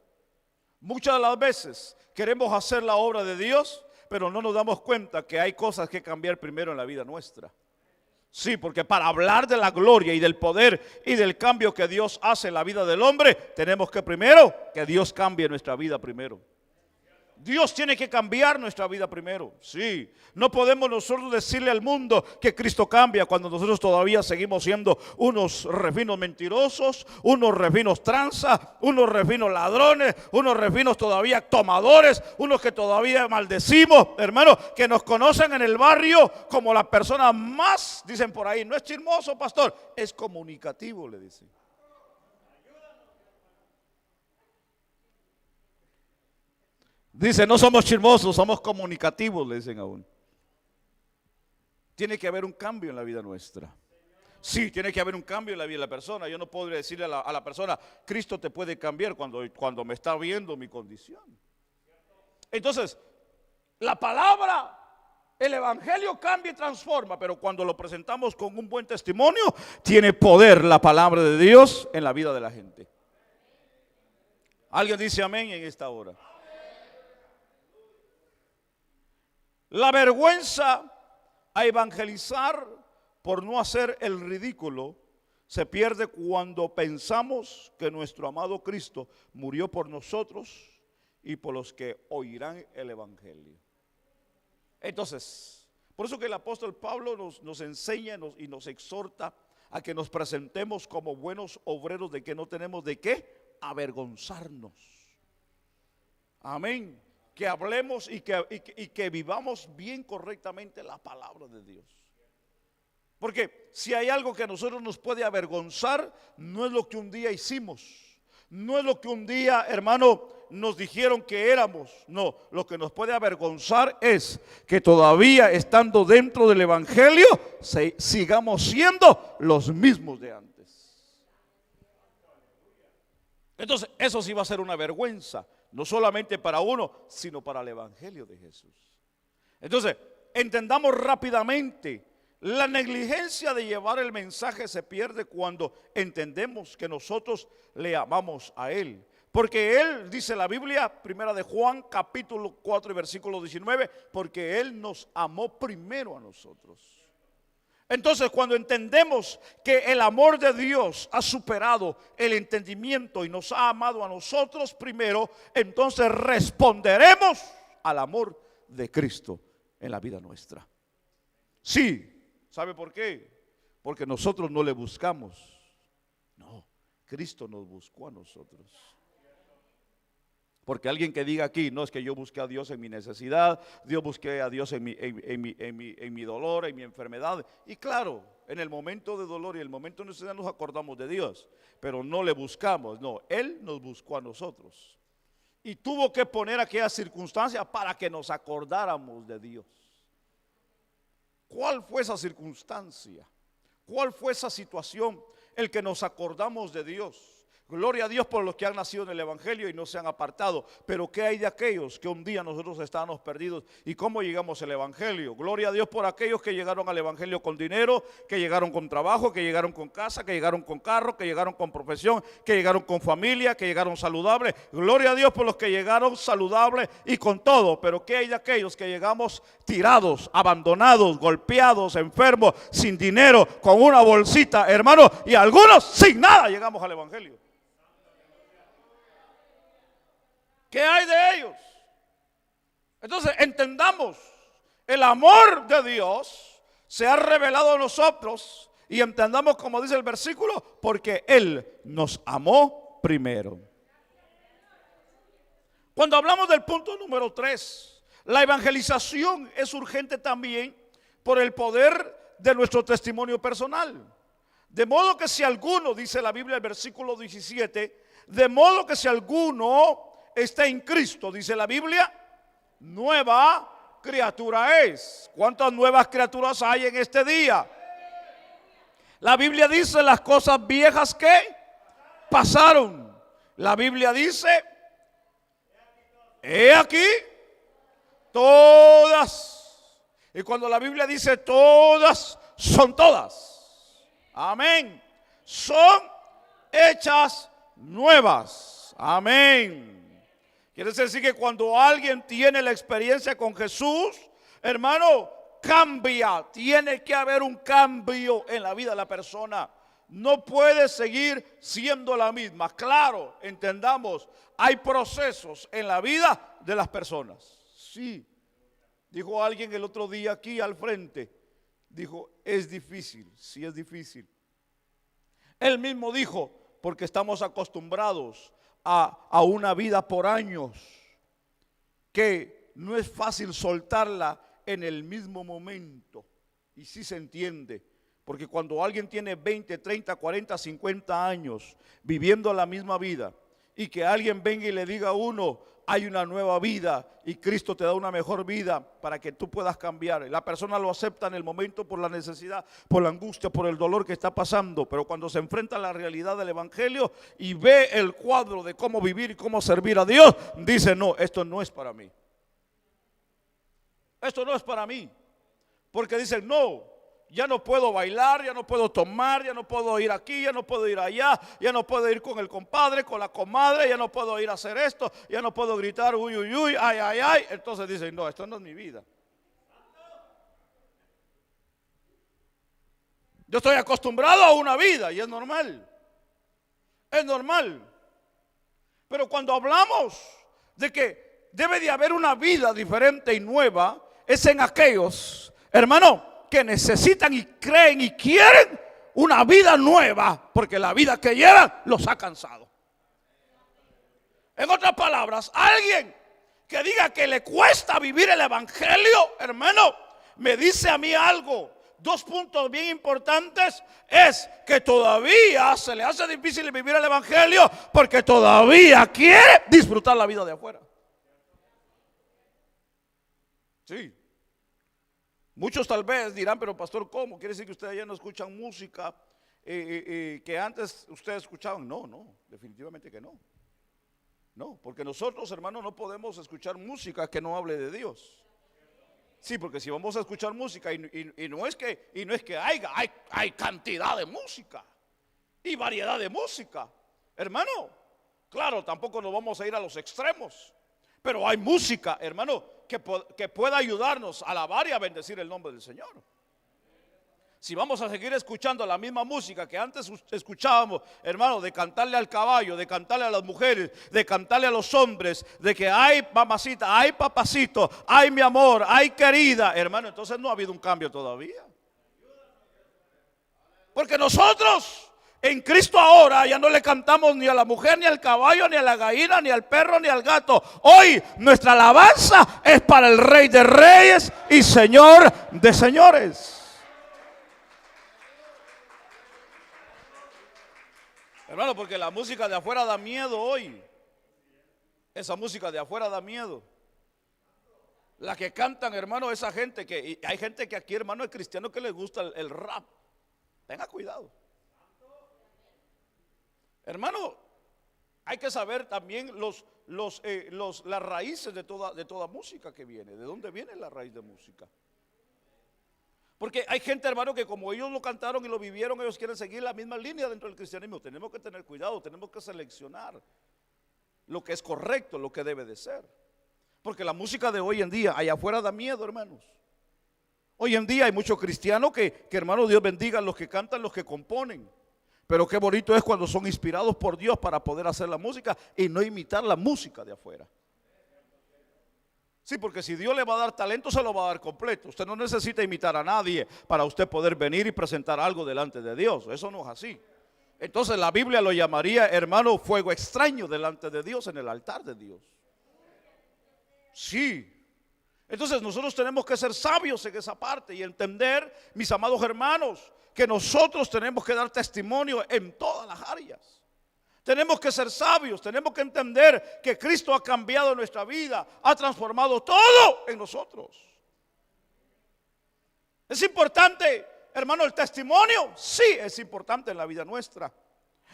Muchas de las veces queremos hacer la obra de Dios, pero no nos damos cuenta que hay cosas que cambiar primero en la vida nuestra. Sí, porque para hablar de la gloria y del poder y del cambio que Dios hace en la vida del hombre, tenemos que primero, que Dios cambie nuestra vida primero. Dios tiene que cambiar nuestra vida primero. Sí, no podemos nosotros decirle al mundo que Cristo cambia cuando nosotros todavía seguimos siendo unos refinos mentirosos, unos refinos tranzas, unos refinos ladrones, unos refinos todavía tomadores, unos que todavía maldecimos, hermanos, que nos conocen en el barrio como la persona más, dicen por ahí, no es chismoso, pastor, es comunicativo, le dicen. Dice, no somos chismosos, somos comunicativos, le dicen aún. Tiene que haber un cambio en la vida nuestra. Sí, tiene que haber un cambio en la vida de la persona. Yo no podría decirle a la persona, Cristo te puede cambiar cuando me está viendo mi condición. Entonces, la palabra, el evangelio cambia y transforma, pero cuando lo presentamos con un buen testimonio, tiene poder la palabra de Dios en la vida de la gente. ¿Alguien dice amén en esta hora? La vergüenza a evangelizar por no hacer el ridículo se pierde cuando pensamos que nuestro amado Cristo murió por nosotros y por los que oirán el evangelio. Entonces, por eso que el apóstol Pablo nos enseña y nos exhorta a que nos presentemos como buenos obreros de que no tenemos de qué avergonzarnos. Amén. Que hablemos y que vivamos bien correctamente la palabra de Dios. Porque si hay algo que a nosotros nos puede avergonzar, no es lo que un día hicimos, no es lo que un día, hermano, nos dijeron que éramos. No, lo que nos puede avergonzar es que todavía estando dentro del evangelio sigamos siendo los mismos de antes. Entonces eso sí va a ser una vergüenza, no solamente para uno, sino para el evangelio de Jesús. Entonces entendamos rápidamente: la negligencia de llevar el mensaje se pierde cuando entendemos que nosotros le amamos a Él. Porque Él, dice la Biblia, primera de Juan, capítulo 4 y versículo 19, porque Él nos amó primero a nosotros. Entonces, cuando entendemos que el amor de Dios ha superado el entendimiento y nos ha amado a nosotros primero, entonces responderemos al amor de Cristo en la vida nuestra. Sí, ¿sabe por qué? Porque nosotros no le buscamos. No, Cristo nos buscó a nosotros. Porque alguien que diga aquí: no, es que yo busqué a Dios en mi necesidad, Dios busqué a Dios en mi dolor, en mi enfermedad. Y claro, en el momento de dolor y el momento de necesidad nos acordamos de Dios, pero no le buscamos. No, Él nos buscó a nosotros y tuvo que poner aquella circunstancia para que nos acordáramos de Dios. ¿Cuál fue esa circunstancia? ¿Cuál fue esa situación? El que nos acordamos de Dios. Gloria a Dios por los que han nacido en el evangelio y no se han apartado. Pero ¿qué hay de aquellos que un día nosotros estábamos perdidos? ¿Y cómo llegamos al evangelio? Gloria a Dios por aquellos que llegaron al evangelio con dinero, que llegaron con trabajo, que llegaron con casa, que llegaron con carro, que llegaron con profesión, que llegaron con familia, que llegaron saludables. Gloria a Dios por los que llegaron saludables y con todo. Pero ¿qué hay de aquellos que llegamos tirados, abandonados, golpeados, enfermos, sin dinero, con una bolsita, hermano, y algunos sin nada llegamos al evangelio? ¿Qué hay de ellos? Entonces entendamos: el amor de Dios se ha revelado a nosotros, y entendamos como dice el versículo: porque Él nos amó primero. Cuando hablamos del punto número 3, la evangelización es urgente también por el poder de nuestro testimonio personal. De modo que si alguno, dice la Biblia el versículo 17, de modo que si alguno está en Cristo, dice la Biblia, nueva criatura es. ¿Cuántas nuevas criaturas hay en este día? La Biblia dice: las cosas viejas que pasaron. La Biblia dice: he aquí todas. Y cuando la Biblia dice todas, son todas. Amén. Son hechas nuevas. Amén. Quiere decir que cuando alguien tiene la experiencia con Jesús, hermano, cambia. Tiene que haber un cambio en la vida de la persona. No puede seguir siendo la misma. Claro, entendamos, hay procesos en la vida de las personas. Sí, dijo alguien el otro día aquí al frente, dijo: es difícil. Sí, es difícil. Él mismo dijo: porque estamos acostumbrados a una vida por años, que no es fácil soltarla en el mismo momento. Y sí se entiende, porque cuando alguien tiene 20, 30, 40, 50 años viviendo la misma vida, y que alguien venga y le diga a uno: hay una nueva vida y Cristo te da una mejor vida para que tú puedas cambiar. La persona lo acepta en el momento por la necesidad, por la angustia, por el dolor que está pasando. Pero cuando se enfrenta a la realidad del evangelio y ve el cuadro de cómo vivir y cómo servir a Dios, dice: no, esto no es para mí. Esto no es para mí. Porque dicen: no, ya no puedo bailar, ya no puedo tomar, ya no puedo ir aquí, ya no puedo ir allá, ya no puedo ir con el compadre, con la comadre, ya no puedo ir a hacer esto, ya no puedo gritar uy, uy, uy, ay, ay, ay. Entonces dicen: no, esto no es mi vida. Yo estoy acostumbrado a una vida y es normal. Es normal. Pero cuando hablamos de que debe de haber una vida diferente y nueva, es en aquellos, hermano, que necesitan y creen y quieren una vida nueva, porque la vida que llevan los ha cansado. En otras palabras, alguien que diga que le cuesta vivir el evangelio, hermano, me dice a mí algo. Dos puntos bien importantes es que todavía se le hace difícil vivir el evangelio porque todavía quiere disfrutar la vida de afuera. Sí. Muchos tal vez dirán, pero pastor, ¿cómo? ¿Quiere decir que ustedes ya no escuchan música que antes ustedes escuchaban? No, definitivamente que no. No, porque nosotros, hermanos, no podemos escuchar música que no hable de Dios. Sí, porque si vamos a escuchar música y no es que hay cantidad de música y variedad de música, hermano, claro, tampoco nos vamos a ir a los extremos, pero hay música, hermano, que pueda ayudarnos a alabar y a bendecir el nombre del Señor. Si vamos a seguir escuchando la misma música que antes escuchábamos, hermano, de cantarle al caballo, de cantarle a las mujeres, de cantarle a los hombres, de que hay mamacita, hay papacito, hay mi amor, hay querida, hermano, entonces no ha habido un cambio todavía. Porque nosotros en Cristo ahora ya no le cantamos ni a la mujer, ni al caballo, ni a la gallina, ni al perro, ni al gato. Hoy nuestra alabanza es para el Rey de Reyes y Señor de Señores. Hermano, porque la música de afuera da miedo hoy. Esa música de afuera da miedo. La que cantan, hermano, esa gente que hay gente que aquí, hermano, es cristiano que les gusta el rap. Tenga cuidado. Hermano, hay que saber también las raíces de toda música que viene. ¿De dónde viene la raíz de música? Porque hay gente, hermano, que como ellos lo cantaron y lo vivieron, ellos quieren seguir la misma línea dentro del cristianismo. Tenemos que tener cuidado, tenemos que seleccionar lo que es correcto, lo que debe de ser. Porque la música de hoy en día, allá afuera da miedo, hermanos. Hoy en día hay muchos cristianos que hermano, Dios bendiga a los que cantan, los que componen. Pero qué bonito es cuando son inspirados por Dios para poder hacer la música y no imitar la música de afuera. Sí, porque si Dios le va a dar talento, se lo va a dar completo. Usted no necesita imitar a nadie para usted poder venir y presentar algo delante de Dios. Eso no es así. Entonces la Biblia lo llamaría, hermano, fuego extraño delante de Dios en el altar de Dios. Sí. Entonces nosotros tenemos que ser sabios en esa parte y entender, mis amados hermanos, que nosotros tenemos que dar testimonio en todas las áreas. Tenemos que ser sabios, tenemos que entender que Cristo ha cambiado nuestra vida, ha transformado todo en nosotros. ¿Es importante, hermano, el testimonio? Sí, es importante en la vida nuestra.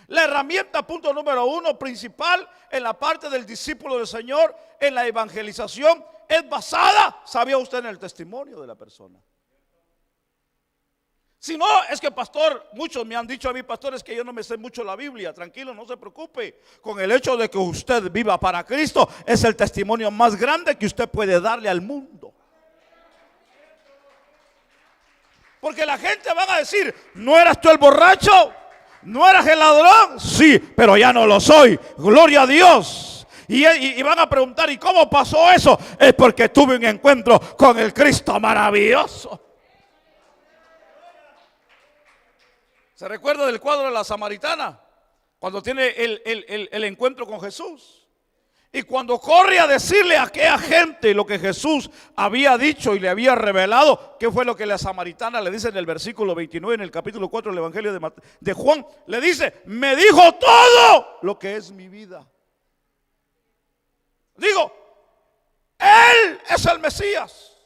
La herramienta, punto número 1, principal en la parte del discípulo del Señor, en la evangelización, es basada, ¿sabía usted?, en el testimonio de la persona. Si no, es que pastor, muchos me han dicho a mí, pastores, que yo no me sé mucho la Biblia. Tranquilo, no se preocupe. Con el hecho de que usted viva para Cristo, es el testimonio más grande que usted puede darle al mundo. Porque la gente va a decir, ¿no eras tú el borracho? ¿No eras el ladrón? Sí, pero ya no lo soy. Gloria a Dios. Y van a preguntar, ¿y cómo pasó eso? Es porque tuve un encuentro con el Cristo maravilloso. ¿Se recuerda del cuadro de la samaritana? Cuando tiene el encuentro con Jesús. Y cuando corre a decirle a aquella gente lo que Jesús había dicho y le había revelado, ¿qué fue lo que la samaritana le dice en el versículo 29, en el capítulo 4 del Evangelio de Juan? Le dice, me dijo todo lo que es mi vida. Digo, Él es el Mesías,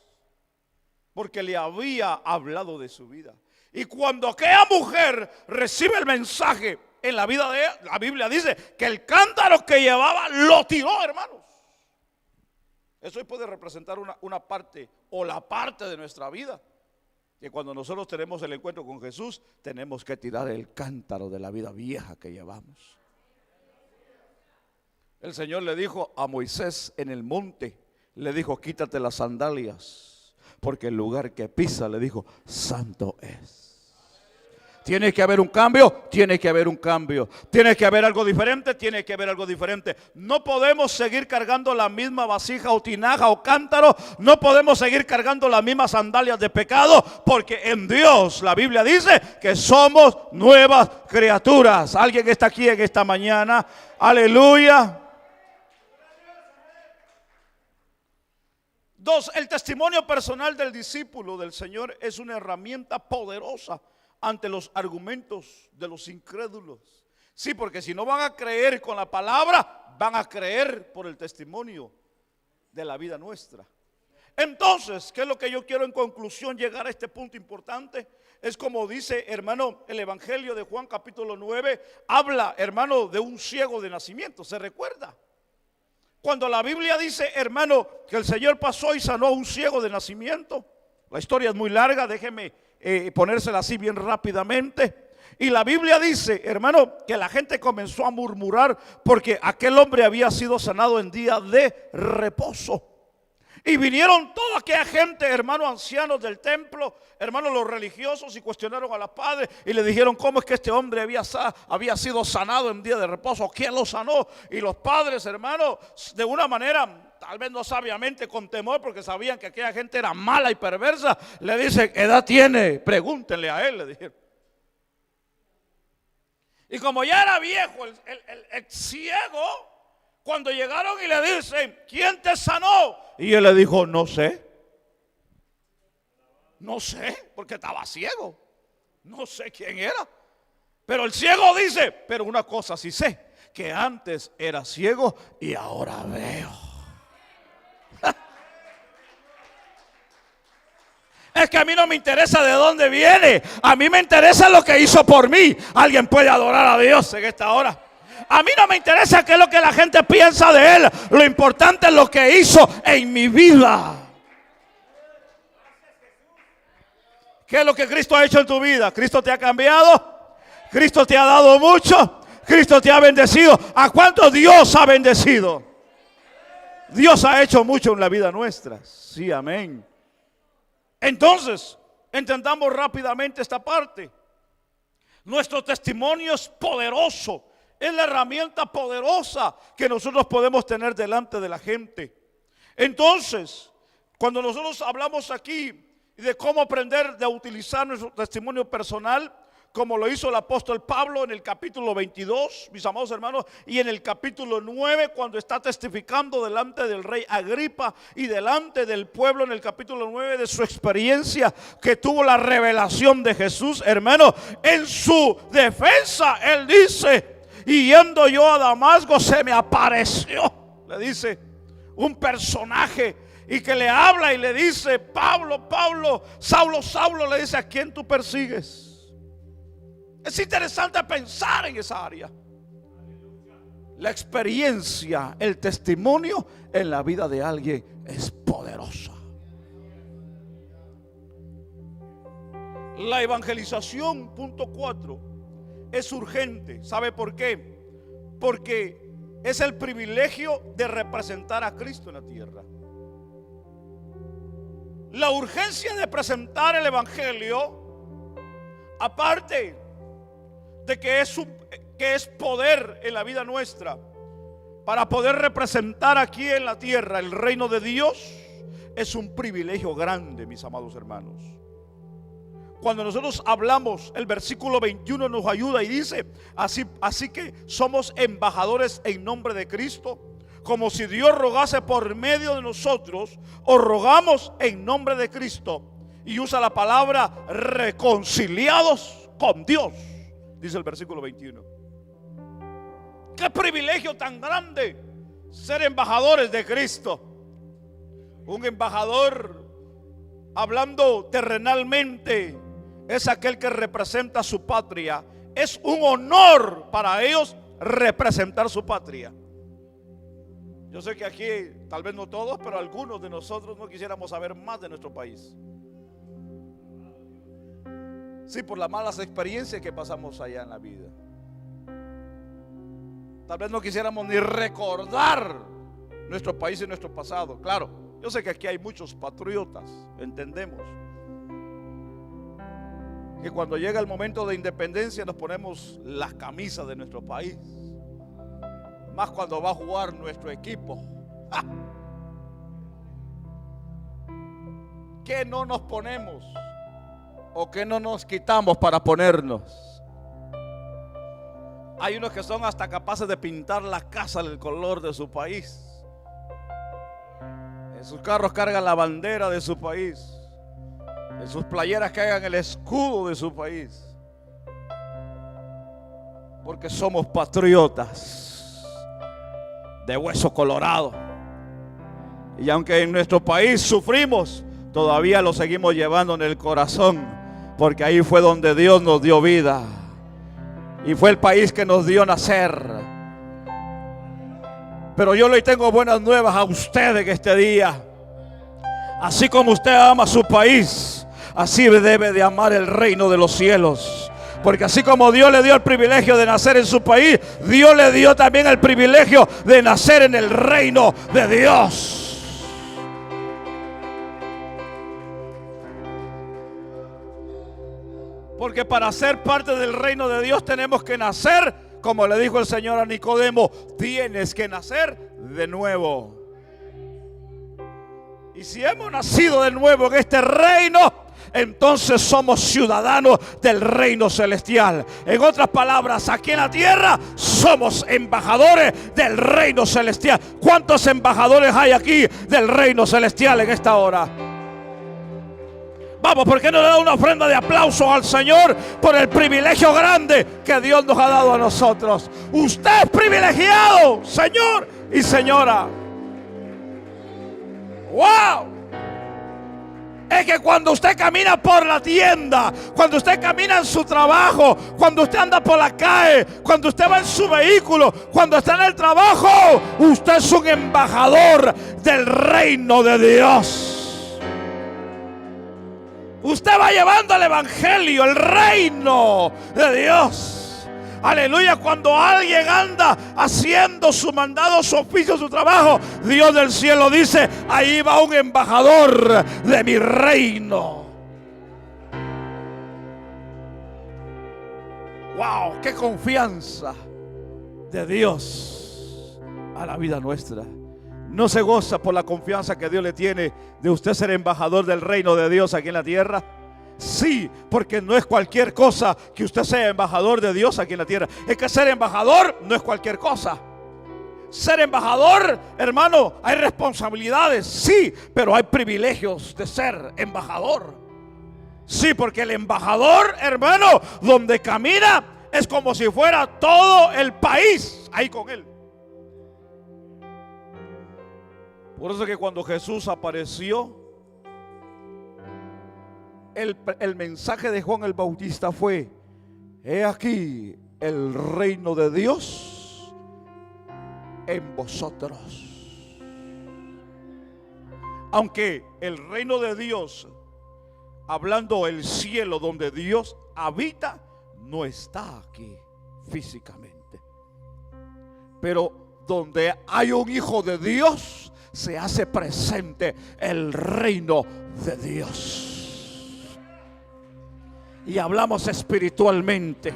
porque le había hablado de su vida. Y cuando aquella mujer recibe el mensaje en la vida de ella, la Biblia dice que el cántaro que llevaba lo tiró, hermanos. Eso puede representar una parte o la parte de nuestra vida. Que cuando nosotros tenemos el encuentro con Jesús, tenemos que tirar el cántaro de la vida vieja que llevamos. El Señor le dijo a Moisés en el monte, le dijo, quítate las sandalias, porque el lugar que pisa, le dijo, santo es. Tiene que haber un cambio, tiene que haber un cambio. Tiene que haber algo diferente, tiene que haber algo diferente. No podemos seguir cargando la misma vasija o tinaja o cántaro. No podemos seguir cargando las mismas sandalias de pecado, porque en Dios la Biblia dice que somos nuevas criaturas. ¿Alguien está aquí en esta mañana? Aleluya. 2, el testimonio personal del discípulo del Señor es una herramienta poderosa ante los argumentos de los incrédulos. Sí, porque si no van a creer con la palabra, van a creer por el testimonio de la vida nuestra. Entonces, ¿qué es lo que yo quiero en conclusión llegar a este punto importante? Es como dice, hermano, el Evangelio de Juan capítulo 9, habla, hermano, de un ciego de nacimiento. ¿Se recuerda? Cuando la Biblia dice, hermano, que el Señor pasó y sanó a un ciego de nacimiento. La historia es muy larga, déjeme ponérsela así bien rápidamente. Y la Biblia dice, hermano, que la gente comenzó a murmurar porque aquel hombre había sido sanado en día de reposo. Y vinieron toda aquella gente, hermanos ancianos del templo, hermanos los religiosos, y cuestionaron a los padres y le dijeron, ¿cómo es que este hombre había sido sanado en día de reposo? ¿Quién lo sanó? Y los padres, hermanos, de una manera tal vez no sabiamente, con temor, porque sabían que aquella gente era mala y perversa, le dicen, ¿qué edad tiene? Pregúntenle a él, le dijeron. Y como ya era viejo el ciego, cuando llegaron y le dicen, ¿quién te sanó? Y él le dijo, no sé. No sé, porque estaba ciego. No sé quién era. Pero el ciego dice, pero una cosa sí sé, que antes era ciego y ahora veo. Es que a mí no me interesa de dónde viene. A mí me interesa lo que hizo por mí. Alguien puede adorar a Dios en esta hora. A mí no me interesa qué es lo que la gente piensa de Él. Lo importante es lo que hizo en mi vida. ¿Qué es lo que Cristo ha hecho en tu vida? ¿Cristo te ha cambiado? ¿Cristo te ha dado mucho? ¿Cristo te ha bendecido? ¿A cuánto Dios ha bendecido? Dios ha hecho mucho en la vida nuestra. Sí, amén. Entonces, entendamos rápidamente esta parte. Nuestro testimonio es poderoso. Es la herramienta poderosa que nosotros podemos tener delante de la gente. Entonces, cuando nosotros hablamos aquí de cómo aprender a utilizar nuestro testimonio personal, como lo hizo el apóstol Pablo en el capítulo 22, mis amados hermanos, y en el capítulo 9, cuando está testificando delante del rey Agripa y delante del pueblo en el capítulo 9 de su experiencia que tuvo la revelación de Jesús, hermano, en su defensa, él dice, y yendo yo a Damasco se me apareció, le dice, un personaje y que le habla y le dice, Pablo, Pablo, Saulo, Saulo, le dice, ¿a quién tú persigues? Es interesante pensar en esa área. La experiencia, el testimonio en la vida de alguien es poderosa. La evangelización, punto 4, es urgente. ¿Sabe por qué? Porque es el privilegio de representar a Cristo en la tierra. La urgencia de presentar el evangelio, aparte de que es poder en la vida nuestra, para poder representar aquí en la tierra el reino de Dios, es un privilegio grande, mis amados hermanos. Cuando nosotros hablamos, el versículo 21 nos ayuda y dice, así que somos embajadores en nombre de Cristo, como si Dios rogase por medio de nosotros, os rogamos en nombre de Cristo. Y usa la palabra reconciliados con Dios, dice el versículo 21. Qué privilegio tan grande ser embajadores de Cristo. Un embajador, hablando terrenalmente, es aquel que representa su patria. Es un honor para ellos representar su patria. Yo sé que aquí, tal vez no todos, pero algunos de nosotros no quisiéramos saber más de nuestro país. Sí, por las malas experiencias que pasamos allá en la vida. Tal vez no quisiéramos ni recordar nuestro país y nuestro pasado. Claro, yo sé que aquí hay muchos patriotas, entendemos. que cuando llega el momento de independencia nos ponemos las camisas de nuestro país, más cuando va a jugar nuestro equipo. ¡Ja! ¿Qué no nos ponemos o qué no nos quitamos para ponernos? Hay unos que son hasta capaces de pintar la casa del color de su país. En sus carros cargan la bandera de su país. En sus playeras cargan el escudo de su país. Porque somos patriotas de hueso colorado. Y aunque en nuestro país sufrimos, todavía lo seguimos llevando en el corazón, porque ahí fue donde Dios nos dio vida y fue el país que nos dio nacer. Pero yo le tengo buenas nuevas a ustedes en este día. Así como usted ama su país, así debe de amar el reino de los cielos. Porque así como Dios le dio el privilegio de nacer en su país, Dios le dio también el privilegio de nacer en el reino de Dios. Porque para ser parte del reino de Dios tenemos que nacer, como le dijo el Señor a Nicodemo, tienes que nacer de nuevo. Y si hemos nacido de nuevo en este reino, entonces somos ciudadanos del reino celestial. En otras palabras, aquí en la tierra somos embajadores del reino celestial. ¿Cuántos embajadores hay aquí del reino celestial en esta hora? Vamos, ¿por qué no le da una ofrenda de aplauso al Señor por el privilegio grande que Dios nos ha dado a nosotros? Usted es privilegiado, señor y señora. ¡Wow! Es que cuando usted camina por la tienda, cuando usted camina en su trabajo, cuando usted anda por la calle, cuando usted va en su vehículo, cuando está en el trabajo, usted es un embajador del reino de Dios. Usted va llevando el evangelio, el reino de Dios. Aleluya. Cuando alguien anda haciendo su mandado, su oficio, su trabajo, Dios del cielo dice: ahí va un embajador de mi reino. Wow, qué confianza de Dios a la vida nuestra. ¿No se goza por la confianza que Dios le tiene de usted ser embajador del reino de Dios aquí en la tierra? Sí, porque no es cualquier cosa que usted sea embajador de Dios aquí en la tierra. Es que ser embajador no es cualquier cosa. Ser embajador, hermano, hay responsabilidades, sí, pero hay privilegios de ser embajador. Sí, porque el embajador, hermano, donde camina es como si fuera todo el país ahí con él. Por eso que cuando Jesús apareció, el mensaje de Juan el Bautista fue: he aquí el reino de Dios en vosotros. Aunque el reino de Dios, hablando el cielo donde Dios habita, no está aquí físicamente, pero donde hay un hijo de Dios, se hace presente el reino de Dios. Y hablamos espiritualmente,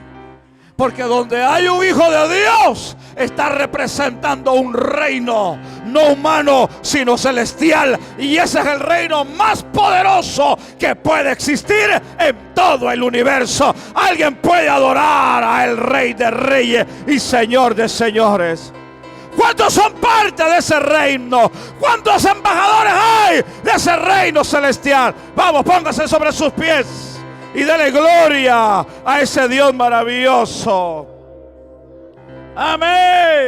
porque donde hay un hijo de Dios, está representando un reino no humano, sino celestial. Y ese es el reino más poderoso que puede existir en todo el universo. Alguien puede adorar a el Rey de Reyes y Señor de Señores. ¿Cuántos son parte de ese reino? ¿Cuántos embajadores hay de ese reino celestial? Vamos, póngase sobre sus pies y dele gloria a ese Dios maravilloso. Amén.